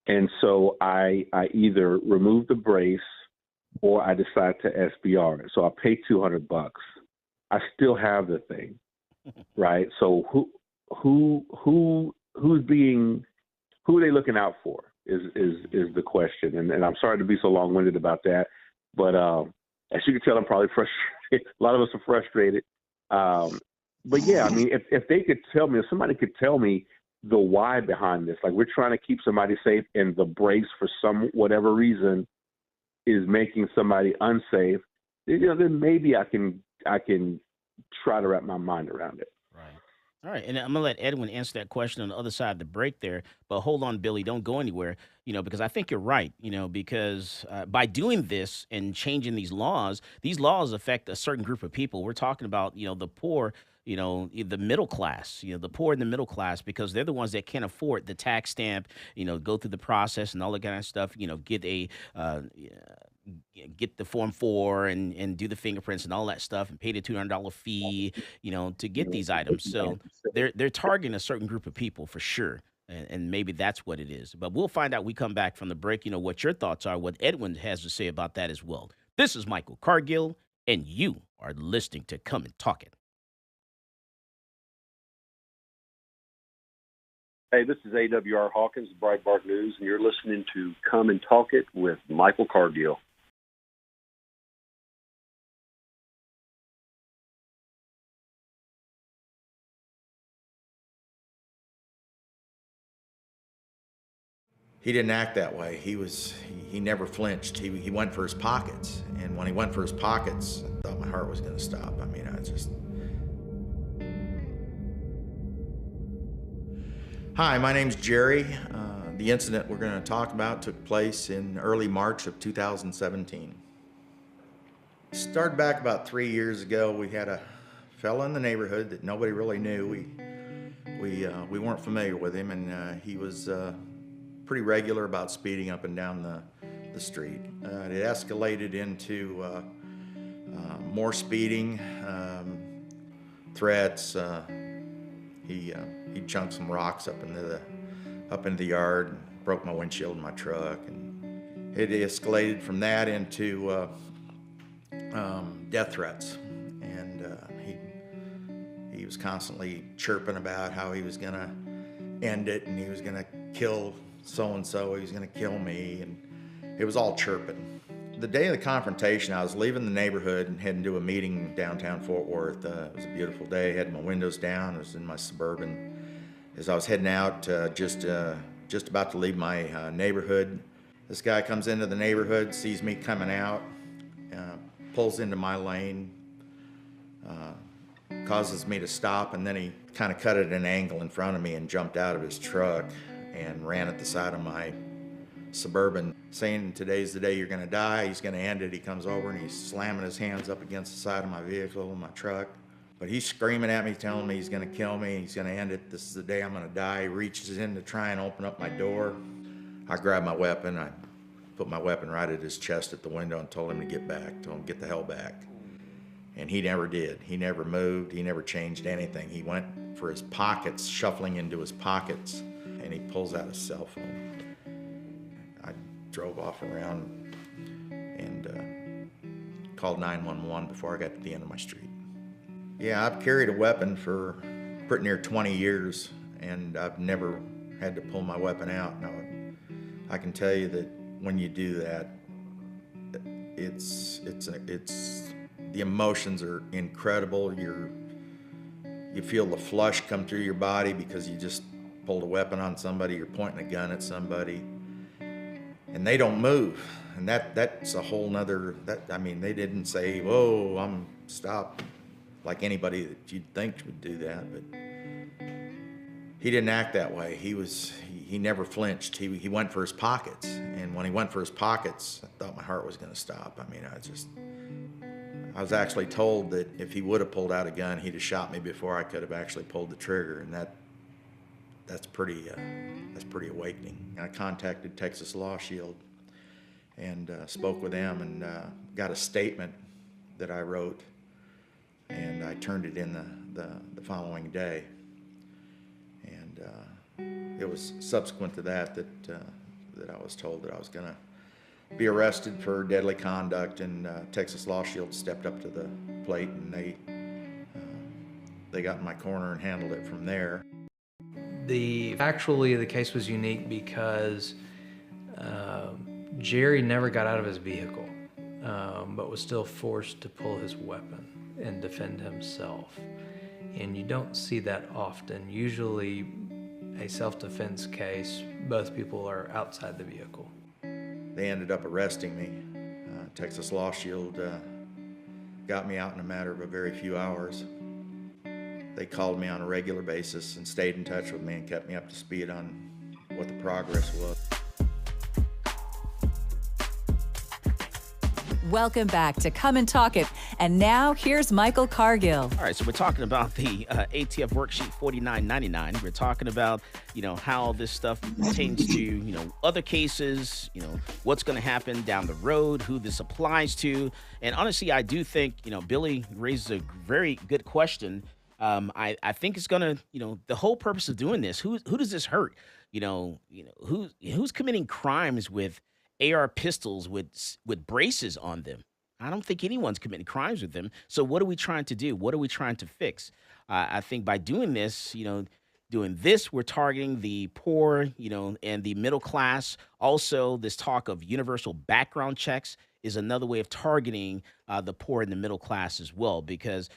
and so I either remove the brace or I decide to SBR it. So I pay $200. I still have the thing, right? So who's being, who are they looking out for is the question. And I'm sorry to be so long-winded about that, but as you can tell, I'm probably frustrated. A lot of us are frustrated. But yeah, I mean, if they could tell me, if somebody could tell me the why behind this, like we're trying to keep somebody safe and the brace for whatever reason is making somebody unsafe, then maybe I can try to wrap my mind around it. Right. All right. And I'm going to let Edwin answer that question on the other side of the break there. But hold on, Billy, don't go anywhere, because I think you're right, because by doing this and changing these laws affect a certain group of people. We're talking about, the poor, the middle class, the poor and the middle class, because they're the ones that can't afford the tax stamp, go through the process and all that kind of stuff, get the Form 4 and do the fingerprints and all that stuff and pay the $200 fee, to get these items. So they're targeting a certain group of people for sure. And maybe that's what it is. But we'll find out. We come back from the break, what your thoughts are, what Edwin has to say about that as well. This is Michael Cargill, and you are listening to Come and Talk It. Hey, this is AWR Hawkins, Breitbart News, and you're listening to Come and Talk It with Michael Cargill. He didn't act that way. He never flinched. He went for his pockets. And when he went for his pockets, I thought my heart was going to stop. I mean, Hi, my name's Jerry. The incident we're going to talk about took place in early March of 2017. It started back about 3 years ago. We had a fella in the neighborhood that nobody really knew. We weren't familiar with him, and he was pretty regular about speeding up and down the street. It escalated into more speeding, threats. He chunked some rocks up into the yard and broke my windshield in my truck, and it escalated from that into death threats. And he was constantly chirping about how he was gonna end it and he was gonna kill so-and-so, he was gonna kill me, and it was all chirping. The day of the confrontation, I was leaving the neighborhood and heading to a meeting downtown Fort Worth. It was a beautiful day, I had my windows down, I was in my Suburban. As I was heading out, just about to leave my neighborhood, this guy comes into the neighborhood, sees me coming out, pulls into my lane, causes me to stop, and then he kind of cut at an angle in front of me and jumped out of his truck and ran at the side of my Suburban, saying, "Today's the day you're gonna die, he's gonna end it." He comes over and he's slamming his hands up against the side of my vehicle, my truck. But he's screaming at me, telling me he's gonna kill me, he's gonna end it, this is the day I'm gonna die. He reaches in to try and open up my door. I grabbed my weapon, I put my weapon right at his chest at the window and told him to get back, told him to get the hell back. And he never did. He never moved, he never changed anything. He went for his pockets, shuffling into his pockets, and he pulls out his cell phone. I drove off around and called 911 before I got to the end of my street. Yeah, I've carried a weapon for pretty near 20 years, and I've never had to pull my weapon out. Now, I can tell you that when you do that, it's the emotions are incredible. You feel the flush come through your body because you just pulled a weapon on somebody, you're pointing a gun at somebody, and they don't move. And that's a whole nother, they didn't say, "Whoa, stop," like anybody that you'd think would do that, but he didn't act that way. He never flinched. He went for his pockets, and when he went for his pockets, I thought my heart was going to stop. I was actually told that if he would have pulled out a gun, he'd have shot me before I could have actually pulled the trigger, and that's pretty awakening. And I contacted Texas Law Shield and spoke with them and got a statement that I wrote, and I turned it in the following day. And it was subsequent to that I was told that I was going to be arrested for deadly conduct, and Texas Law Shield stepped up to the plate, and they got in my corner and handled it from there. Factually, the case was unique because Jerry never got out of his vehicle, but was still forced to pull his weapon and defend himself. And you don't see that often. Usually, a self-defense case, both people are outside the vehicle. They ended up arresting me. Texas Law Shield got me out in a matter of a very few hours. They called me on a regular basis and stayed in touch with me and kept me up to speed on what the progress was. Welcome back to Come and Talk It. And now here's Michael Cargill. All right, so we're talking about the ATF Worksheet 4999. We're talking about, how this stuff pertains to, other cases, what's going to happen down the road, who this applies to. And honestly, I do think, Billy raises a very good question. I think it's going to, the whole purpose of doing this, who does this hurt? Who's committing crimes with AR pistols with braces on them? I don't think anyone's committing crimes with them. So what are we trying to do? What are we trying to fix? I think by doing this, we're targeting the poor, and the middle class. Also, this talk of universal background checks is another way of targeting the poor and the middle class as well, because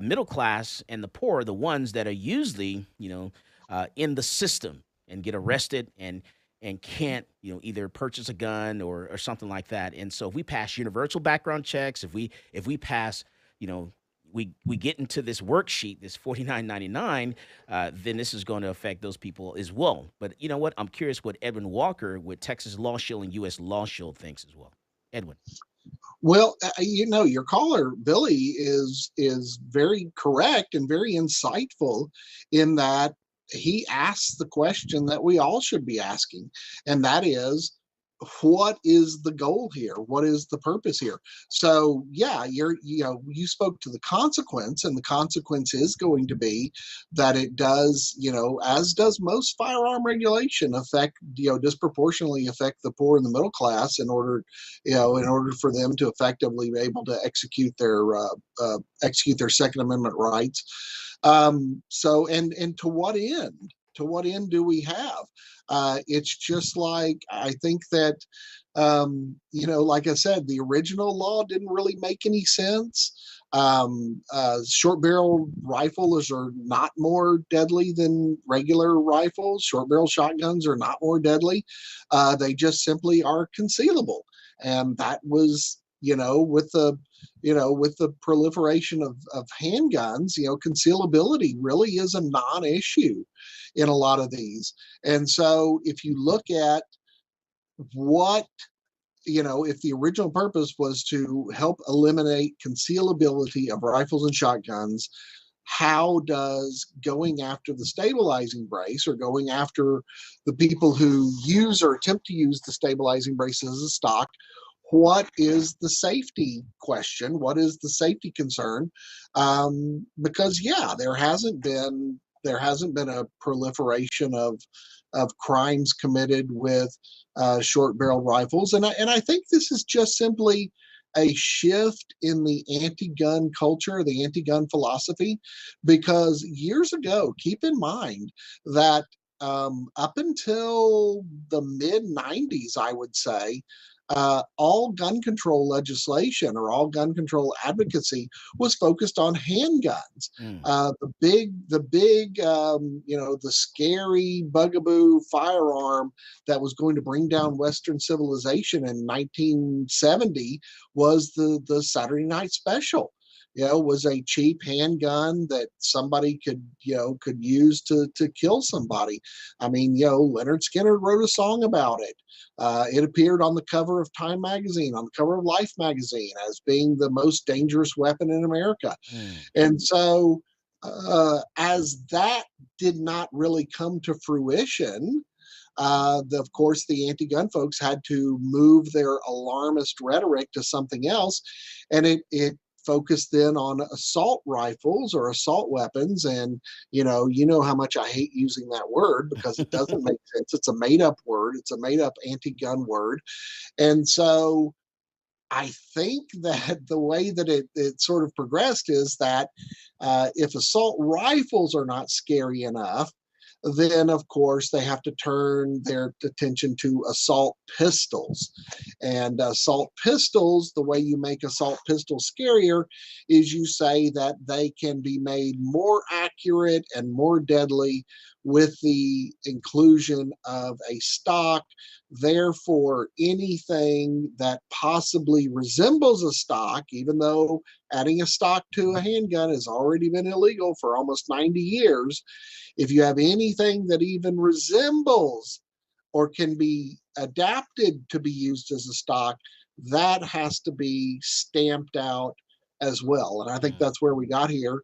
middle class and the poor are the ones that are usually, in the system and get arrested and can't, either purchase a gun or something like that. And so if we pass universal background checks, if we pass, we get into this worksheet, this 4999, then this is going to affect those people as well. But you know what? I'm curious what Edwin Walker with Texas Law Shield and U.S. Law Shield thinks as well. Edwin. Well, your caller, Billy, is very correct and very insightful in that he asks the question that we all should be asking, and that is, what is the goal here? What is the purpose here? So yeah, you spoke to the consequence, and the consequence is going to be that it does, as does most firearm regulation, affect, disproportionately affect the poor and the middle class in order for them to effectively be able to execute their Second Amendment rights. So, and to what end? To what end do we have? It's just like, I think that, like I said, the original law didn't really make any sense. Short barrel rifles are not more deadly than regular rifles. Short barrel shotguns are not more deadly. They just simply are concealable. And that was, with the proliferation of handguns, concealability really is a non-issue in a lot of these. And so if you look at what, if the original purpose was to help eliminate concealability of rifles and shotguns, how does going after the stabilizing brace, or going after the people who use or attempt to use the stabilizing brace as a stock, what is the safety question? What is the safety concern? Because there hasn't been a proliferation of crimes committed with short barrel rifles, and I think this is just simply a shift in the anti-gun culture, the anti-gun philosophy, because years ago, keep in mind that up until the mid 90s, I would say, all gun control legislation or all gun control advocacy was focused on handguns. The scary bugaboo firearm that was going to bring down Western civilization in 1970 was the Saturday Night Special. Was a cheap handgun that somebody could use to kill somebody. I mean, Leonard Skinner wrote a song about it. It appeared on the cover of Time magazine, on the cover of Life magazine, as being the most dangerous weapon in America. And so, as that did not really come to fruition, of course, the anti-gun folks had to move their alarmist rhetoric to something else, and it focused then on assault rifles or assault weapons. And you know how much I hate using that word, because it doesn't make sense. It's a made-up word. It's a made-up anti-gun word. And so I think that the way that it sort of progressed is that if assault rifles are not scary enough, then of course they have to turn their attention to assault pistols. And assault pistols, the way you make assault pistols scarier is you say that they can be made more accurate and more deadly with the inclusion of a stock. Therefore, anything that possibly resembles a stock, even though adding a stock to a handgun has already been illegal for almost 90 years, if you have anything that even resembles or can be adapted to be used as a stock, that has to be stamped out as well. And I think that's where we got here.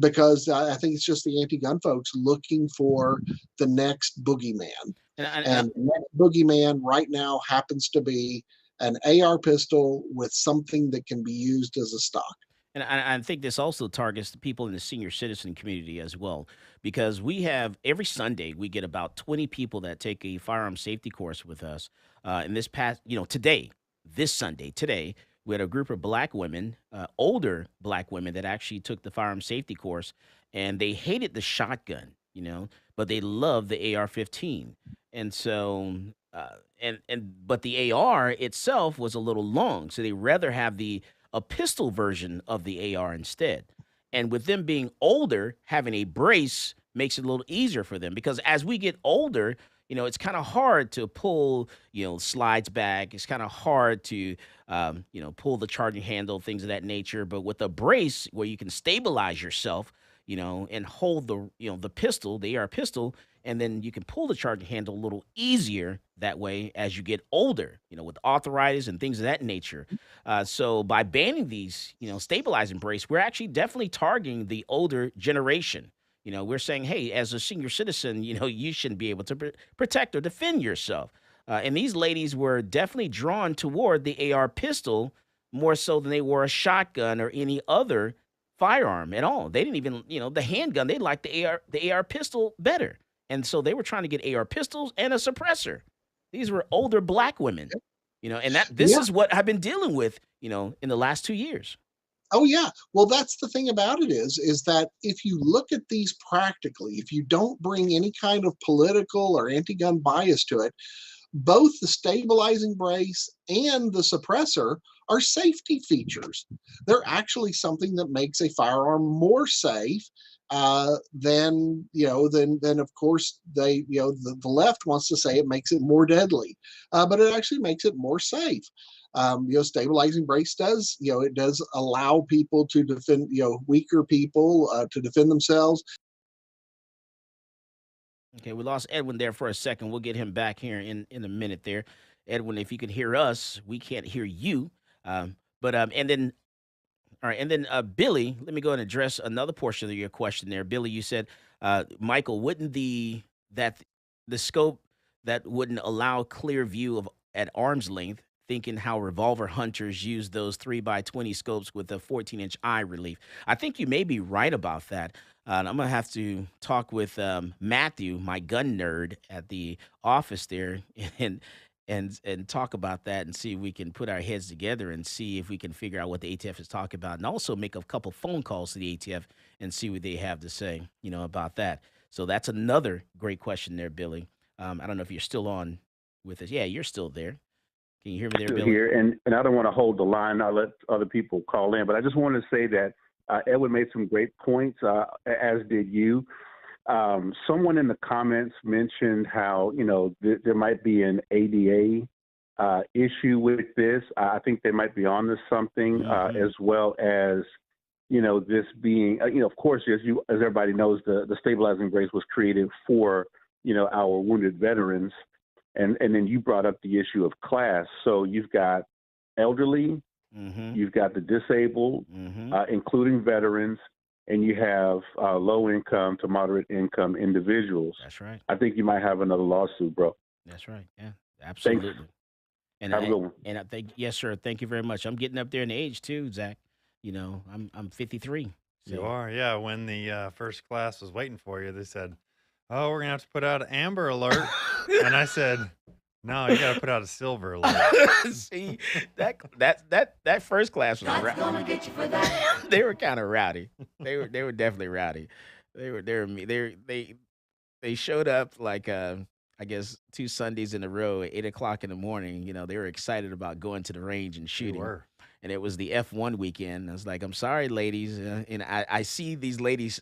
Because I think it's just the anti-gun folks looking for the next boogeyman. And the next boogeyman right now happens to be an AR pistol with something that can be used as a stock. And I think this also targets the people in the senior citizen community as well, because we have every Sunday we get about 20 people that take a firearm safety course with us. In this past, this Sunday, today, we had a group of black women, older black women that actually took the firearm safety course, and they hated the shotgun, but they loved the AR-15. And so, but the AR itself was a little long, so they rather have a pistol version of the AR instead. And with them being older, having a brace makes it a little easier for them, because as we get older, it's kind of hard to pull, slides back. It's kind of hard to, pull the charging handle, things of that nature. But with a brace where you can stabilize yourself, and hold the pistol, the AR pistol, and then you can pull the charging handle a little easier that way as you get older, with arthritis and things of that nature. So by banning these, stabilizing brace, we're actually definitely targeting the older generation. We're saying, hey, as a senior citizen, you shouldn't be able to protect or defend yourself. And these ladies were definitely drawn toward the AR pistol more so than they were a shotgun or any other firearm at all. They didn't even, the handgun, they liked the AR pistol better. And so they were trying to get AR pistols and a suppressor. These were older black women, and this is what I've been dealing with, in the last 2 years. Oh yeah. Well, that's the thing about it is that if you look at these practically, if you don't bring any kind of political or anti-gun bias to it, both the stabilizing brace and the suppressor are safety features. They're actually something that makes a firearm more safe than of course the left wants to say it makes it more deadly, but it actually makes it more safe. Stabilizing brace does, it does allow people to defend, weaker people to defend themselves. Okay, we lost Edwin there for a second. We'll get him back here in a minute there. Edwin, if you can hear us, we can't hear you. And then Billy, let me go and address another portion of your question there. Billy, you said, Michael, wouldn't the scope that wouldn't allow clear view at arm's length, thinking how revolver hunters use those 3x20 scopes with a 14-inch eye relief? I think you may be right about that. I'm going to have to talk with Matthew, my gun nerd at the office there, and talk about that and see if we can put our heads together and see if we can figure out what the ATF is talking about, and also make a couple phone calls to the ATF and see what they have to say, about that. So that's another great question there, Billy. I don't know if you're still on with us. Yeah, you're still there. Can you hear me there, Billy? Here, and I don't want to hold the line. I'll let other people call in, but I just wanted to say that Edwin made some great points, as did you. Someone in the comments mentioned how, there might be an ADA issue with this. I think they might be on to something, as well as, this being, of course, as everybody knows, the stabilizing brace was created for, our wounded veterans. And then you brought up the issue of class. So you've got elderly, you've got the disabled, including veterans, and you have low income to moderate income individuals. That's right. I think you might have another lawsuit, bro. That's right. Yeah, absolutely. Thanks. And have a good one. And I think, yes, sir. Thank you very much. I'm getting up there in age too, Zach. I'm 53. So. You are, yeah. When the first class was waiting for you, they said, "Oh, we're gonna have to put out an amber alert," and I said, "No, you got to put out a silver alert." See, that first class was rowdy. They were kind of rowdy. They were definitely rowdy. They showed up like I guess 2 Sundays in a row at 8 o'clock in the morning. They were excited about going to the range and They shooting. were. And it was the F1 weekend. I was like, I'm sorry, ladies. And I see these ladies,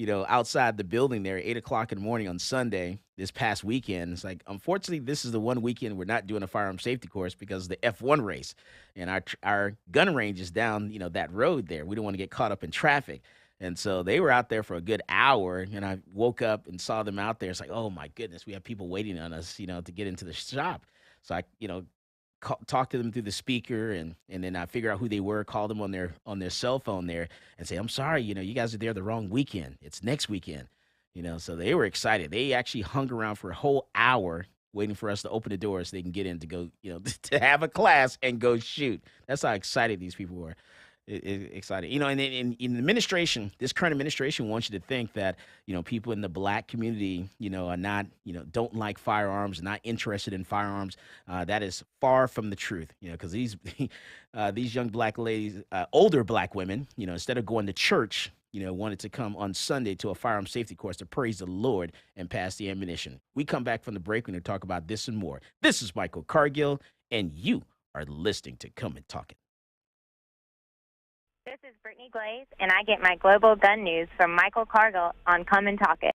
outside the building there at 8 o'clock in the morning on Sunday this past weekend. It's like, unfortunately, this is the one weekend we're not doing a firearm safety course because of the F1 race. And our gun range is down, that road there. We don't want to get caught up in traffic. And so they were out there for a good hour, and I woke up and saw them out there. It's like, oh my goodness, we have people waiting on us, to get into the shop. So I, talk to them through the speaker, and then I figure out who they were, call them on their cell phone there, and say, I'm sorry, you guys are there the wrong weekend. It's next weekend. So they were excited. They actually hung around for a whole hour waiting for us to open the door so they can get in to go, to have a class and go shoot. That's how excited these people were. Excited, and in administration, this current administration wants you to think that people in the black community, are not, don't like firearms, not interested in firearms. That is far from the truth, because these young black ladies, older black women, instead of going to church, wanted to come on Sunday to a firearm safety course to praise the Lord and pass the ammunition. We come back from the break. We're going to talk about this and more. This is Michael Cargill, and you are listening to Come and Talk It. This is Brittany Glaze, and I get my global gun news from Michael Cargill on Come and Talk It.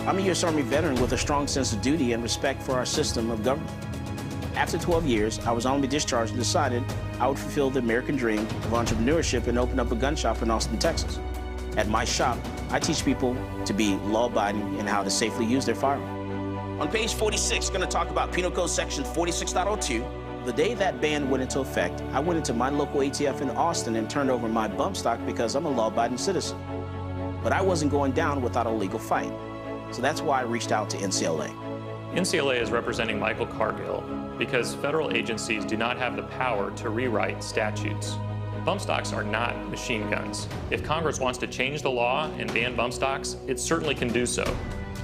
I'm a U.S. Army veteran with a strong sense of duty and respect for our system of government. After 12 years, I was honorably discharged and decided I would fulfill the American dream of entrepreneurship and open up a gun shop in Austin, Texas. At my shop, I teach people to be law-abiding and how to safely use their firearm. On page 46, going to talk about Penal Code Section 46.02. The day that ban went into effect, I went into my local ATF in Austin and turned over my bump stock because I'm a law-abiding citizen. But I wasn't going down without a legal fight. So that's why I reached out to NCLA. NCLA is representing Michael Cargill because federal agencies do not have the power to rewrite statutes. Bump stocks are not machine guns. If Congress wants to change the law and ban bump stocks, it certainly can do so.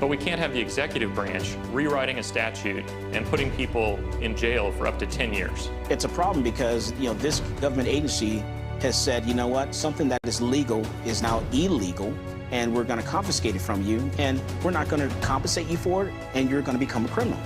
But we can't have the executive branch rewriting a statute and putting people in jail for up to 10 years. It's a problem because, this government agency has said, you know what, something that is legal is now illegal, and we're going to confiscate it from you, and we're not going to compensate you for it, and you're going to become a criminal.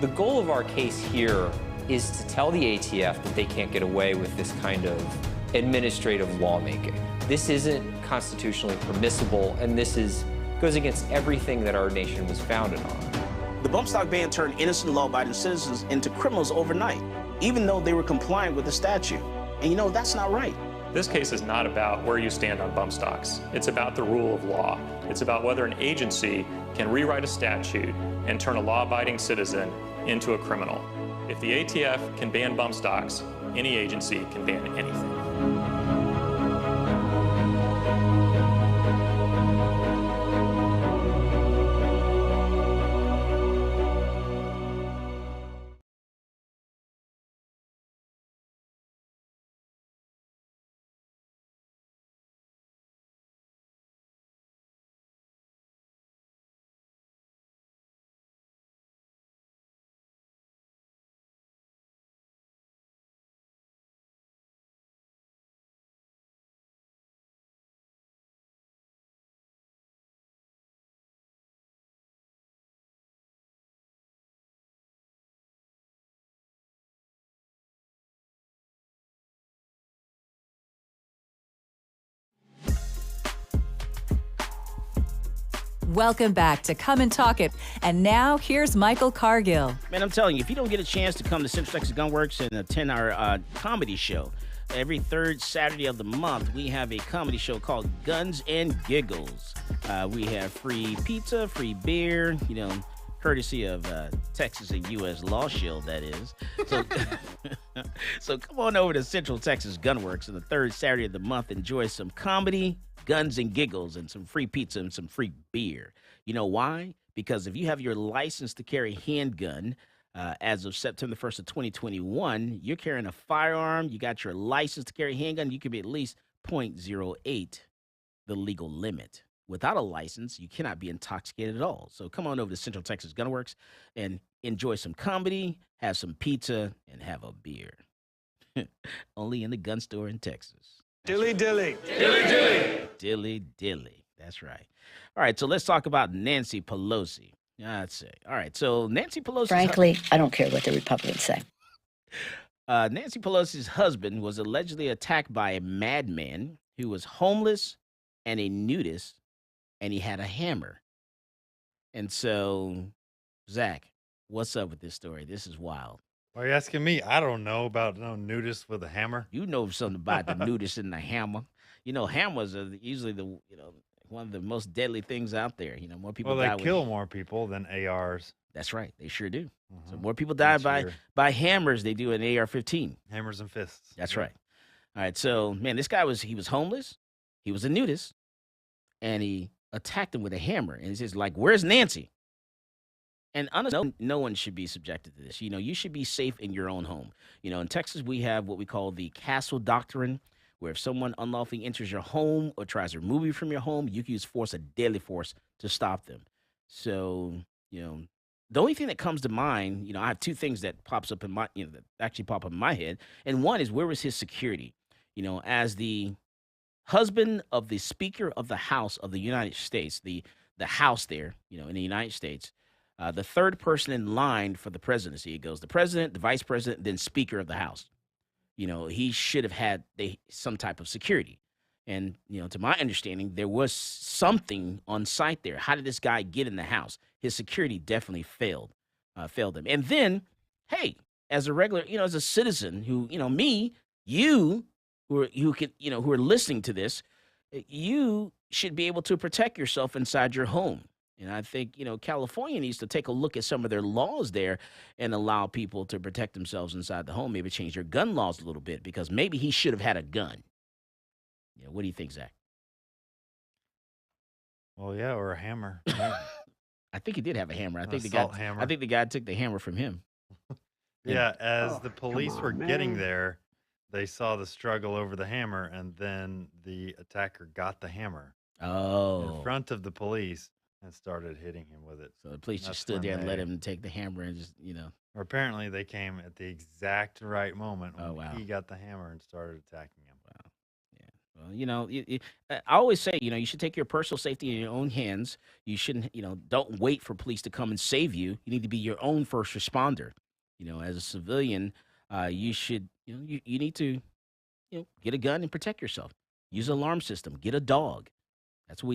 The goal of our case here is to tell the ATF that they can't get away with this kind of administrative lawmaking. This isn't constitutionally permissible, and this goes against everything that our nation was founded on. The bump stock ban turned innocent law-abiding citizens into criminals overnight, even though they were compliant with the statute. And that's not right. This case is not about where you stand on bump stocks. It's about the rule of law. It's about whether an agency can rewrite a statute and turn a law-abiding citizen into a criminal. If the ATF can ban bump stocks, any agency can ban anything. Welcome back to Come and Talk It. And now here's Michael Cargill. Man, I'm telling you, if you don't get a chance to come to Central Texas Gunworks and attend our comedy show, every third Saturday of the month, we have a comedy show called Guns and Giggles. We have free pizza, free beer, courtesy of Texas and U.S. Law Shield, that is. So, so come on over to Central Texas Gunworks on the third Saturday of the month. Enjoy some comedy, guns and giggles, and some free pizza and some free beer. You know why? Because if you have your license to carry handgun, as of September 1st of 2021, you're carrying a firearm, you got your license to carry a handgun, you can be at least .08, the legal limit. Without a license, you cannot be intoxicated at all. So come on over to Central Texas Gunworks and enjoy some comedy, have some pizza, and have a beer. Only in the gun store in Texas. Dilly dilly. Dilly dilly. Dilly dilly. That's right. All right, so let's talk about Nancy Pelosi. Let's see. All right, so Nancy Pelosi. Frankly, I don't care what the Republicans say. Nancy Pelosi's husband was allegedly attacked by a madman who was homeless and a nudist, and he had a hammer. And so, Zach, what's up with this story? This is wild. Are you asking me? I don't know about no nudist with a hammer. You know something about the nudist and the hammer. Hammers are usually one of the most deadly things out there. More people die. Well, they kill more people than ARs. That's right. They sure do. So more people die by hammers. They do an AR-15. Hammers and fists. That's right. All right. So, man, this guy was homeless. He was a nudist. And he attacked him with a hammer. And he says, where's Nancy? And honestly, no one should be subjected to this. You should be safe in your own home. In Texas, we have what we call the castle doctrine, where if someone unlawfully enters your home or tries to remove you from your home, you can use force, a deadly force, to stop them. So, the only thing that comes to mind, I have two things that pops up in my, that actually pop up in my head. And one is, where was his security? As the husband of the Speaker of the House of the United States, the House there, in the United States, the third person in line for the presidency. It goes the president, the vice president, then Speaker of the House. He should have had some type of security. And, to my understanding, there was something on site there. How did this guy get in the house? His security definitely failed him. And then, hey, as a regular, as a citizen who, me, you, who are listening to this, you should be able to protect yourself inside your home. And I think, California needs to take a look at some of their laws there and allow people to protect themselves inside the home. Maybe change their gun laws a little bit, because maybe he should have had a gun. What do you think, Zach? Well, yeah, or a hammer. I think he did have a hammer. I think hammer. I think the guy took the hammer from him. Yeah, as the police were getting there, they saw the struggle over the hammer, and then the attacker got the hammer in front of the police and started hitting him with it. So the police just stood there and let him take the hammer and just, Or apparently they came at the exact right moment when wow. he got the hammer and started attacking him. Wow. Yeah. Well, I always say, you should take your personal safety in your own hands. You shouldn't, don't wait for police to come and save you. You need to be your own first responder. As a civilian, you should, you need to, get a gun and protect yourself. Use an alarm system. Get a dog. That's what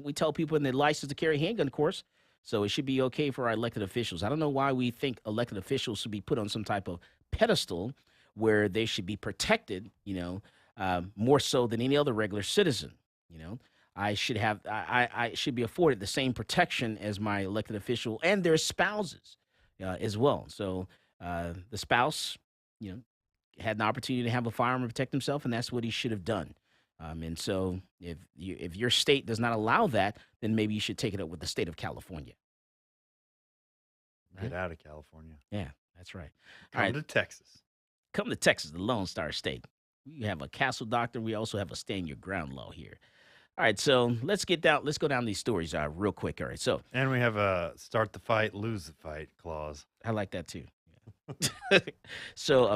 we tell people in the license to carry handgun course. So it should be okay for our elected officials. I don't know why we think elected officials should be put on some type of pedestal where they should be protected, more so than any other regular citizen. I should be afforded the same protection as my elected official and their spouses as well. So the spouse, had an opportunity to have a firearm and protect himself, and that's what he should have done. And so if your state does not allow that, then maybe you should take it up with the state of California. Get out of California. Yeah, that's right. Come to Texas. Come to Texas, the Lone Star State. We have a castle doctor. We also have a stand your ground law here. All right, so let's go down these stories real quick. All right, so. And we have a start the fight, lose the fight clause. I like that too. So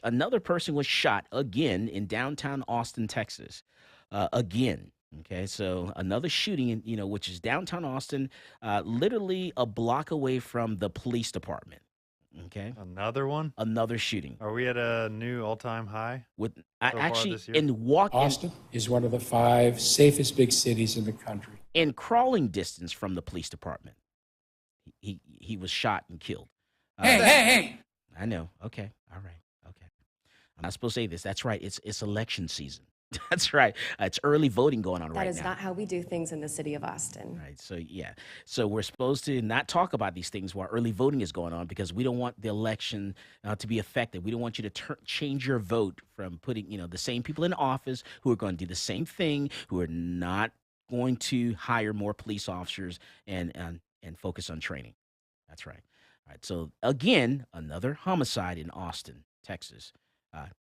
another person was shot again in downtown Austin, Texas. Again. Okay, so another shooting, which is downtown Austin, literally a block away from the police department. Okay. Another one? Another shooting. Are we at a new all-time high? With so actually far this year? Austin is one of the 5 safest big cities in the country. In crawling distance from the police department, he was shot and killed. Hey! I know. Okay. All right. Okay. I'm not supposed to say this. That's right. It's election season. That's right. It's early voting going on right now. That is not how we do things in the city of Austin. Right. So, yeah. So we're supposed to not talk about these things while early voting is going on because we don't want the election to be affected. We don't want you to change your vote from putting, the same people in office who are going to do the same thing, who are not going to hire more police officers and focus on training. That's right. All right. So, again, another homicide in Austin, Texas.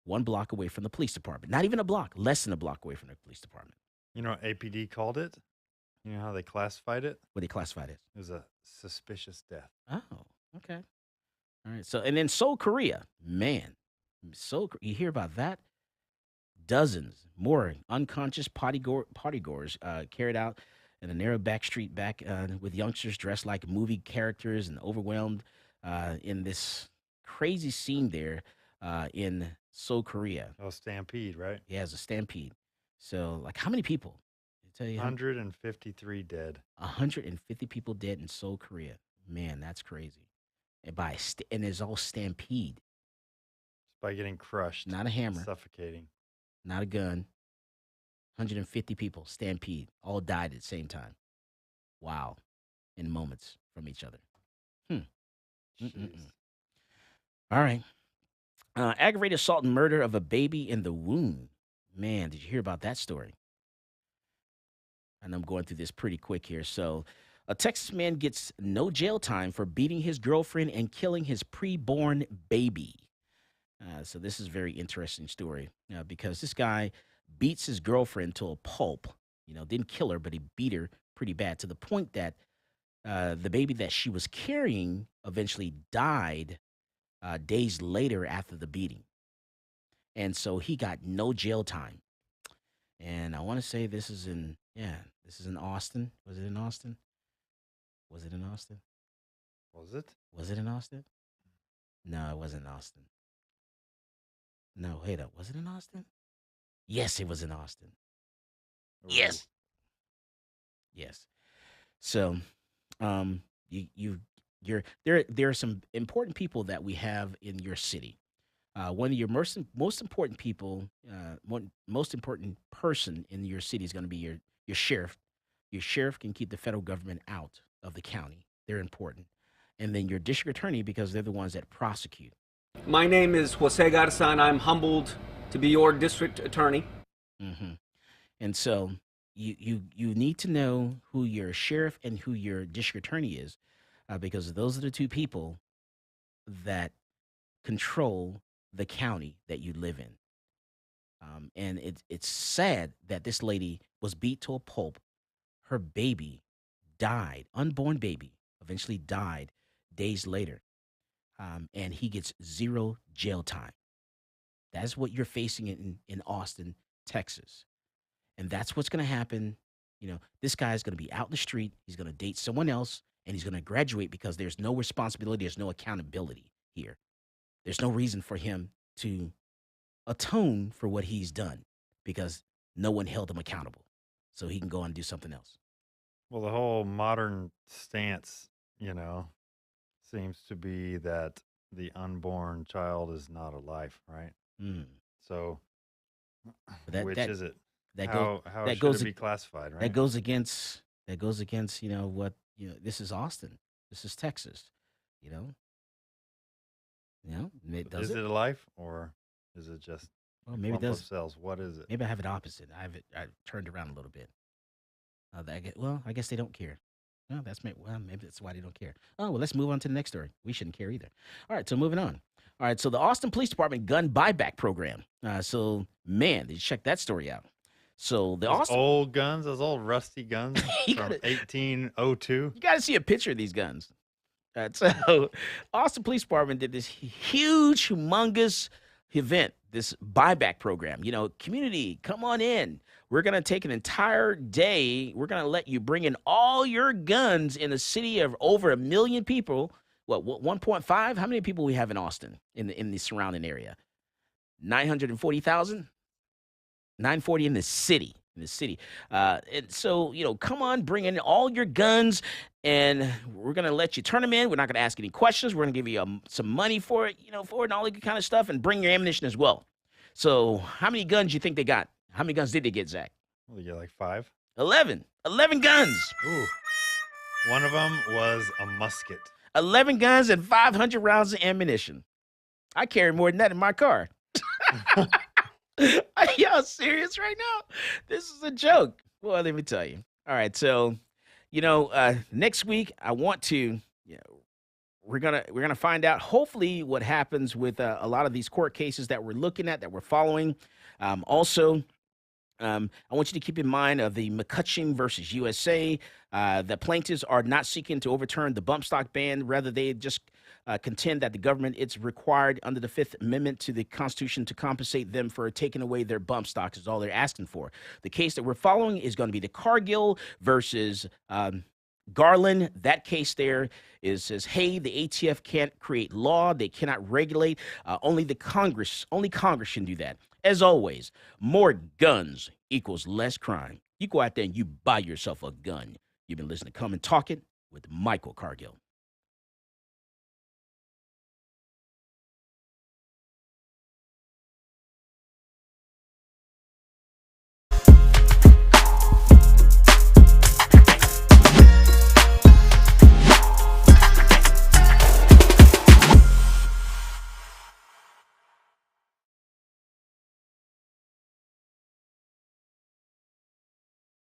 1 block away from the police department. Not even a block, less than a block away from the police department. You know what APD called it? You know how they classified it? What they classified it? It was a suspicious death. Oh, okay. All right. So, and then Seoul, Korea. Man, you hear about that? Dozens more unconscious partygoers carried out in a narrow back street with youngsters dressed like movie characters and overwhelmed in this crazy scene there in Seoul, Korea. Oh, stampede, right? Yeah, it's a stampede. So, like, how many people? I tell you, 153 dead. 150 people dead in Seoul, Korea. Man, that's crazy. And it's all stampede. Just by getting crushed. Not a hammer. Suffocating. Not a gun. 150 people, stampede, all died at the same time. Wow. In moments from each other. All right. Aggravated assault and murder of a baby in the womb. Man, did you hear about that story? And I'm going through this pretty quick here. So, a Texas man gets no jail time for beating his girlfriend and killing his preborn baby. So this is a very interesting story because this guy beats his girlfriend to a pulp. Didn't kill her, but he beat her pretty bad to the point that the baby that she was carrying eventually died days later after the beating. And so he got no jail time. And I want to say this is in Austin. Was it in Austin? Was it in Austin? Was it? Was it in Austin? No, it wasn't in Austin. No, wait up. Was it in Austin? Yes, it was in Austin. Ooh. Yes. So, there are some important people that we have in your city. One of your most important people, most important person in your city is going to be your sheriff. Your sheriff can keep the federal government out of the county. They're important. And then your district attorney, because they're the ones that prosecute. My name is Jose Garza, and I'm humbled to be your district attorney. Mm-hmm. And so you need to know who your sheriff and who your district attorney is, because those are the two people that control the county that you live in. And it's sad that this lady was beat to a pulp. Her baby died, unborn baby, eventually died days later. And he gets 0 jail time. That's what you're facing in Austin, Texas. And that's what's going to happen. This guy's going to be out in the street. He's going to date someone else, and he's going to graduate because there's no responsibility. There's no accountability here. There's no reason for him to atone for what he's done because no one held him accountable. So he can go on and do something else. Well, the whole modern stance, seems to be that the unborn child is not a life, right? Mm. So, which is it? How should it be classified, right? That goes against what this is Austin. This is Texas. Is it a life or is it just maybe it does cells? What is it? Maybe I have it opposite. I turned around a little bit. I guess they don't care. No, maybe that's why they don't care. Oh, well, let's move on to the next story. We shouldn't care either. All right, so moving on. All right, so the Austin Police Department gun buyback program. Did you check that story out? So those old guns, those old rusty guns from 1802. You got to see a picture of these guns. So Austin Police Department did this huge, humongous event, this buyback program. Community, come on in. We're going to take an entire day. We're going to let you bring in all your guns in a city of over 1 million people what 1.5? How many people we have in Austin in the surrounding area? 940,000. 940 in the city. And so, come on, bring in all your guns, and we're going to let you turn them in. We're not going to ask any questions. We're going to give you some money for it, for it and all that kind of stuff, and bring your ammunition as well. So how many guns do you think they got? How many guns did they get, Zach? Well, they get like 5. 11 guns. Ooh. One of them was a musket. 11 guns and 500 rounds of ammunition. I carry more than that in my car. Are y'all serious right now? This is a joke. Well, let me tell you. All right, so next week I want to. We're gonna find out hopefully what happens with a lot of these court cases that we're looking at, that we're following. Also, I want you to keep in mind of the McCutcheon versus USA. The plaintiffs are not seeking to overturn the bump stock ban. Rather, they just contend that the government is required under the Fifth Amendment to the Constitution to compensate them for taking away their bump stocks is all they're asking for. The case that we're following is going to be the Cargill versus Garland. That case there says, hey, the ATF can't create law. They cannot regulate. Only Congress can do that. As always, more guns equals less crime. You go out there and you buy yourself a gun. You've been listening to Come and Talk It with Michael Cargill.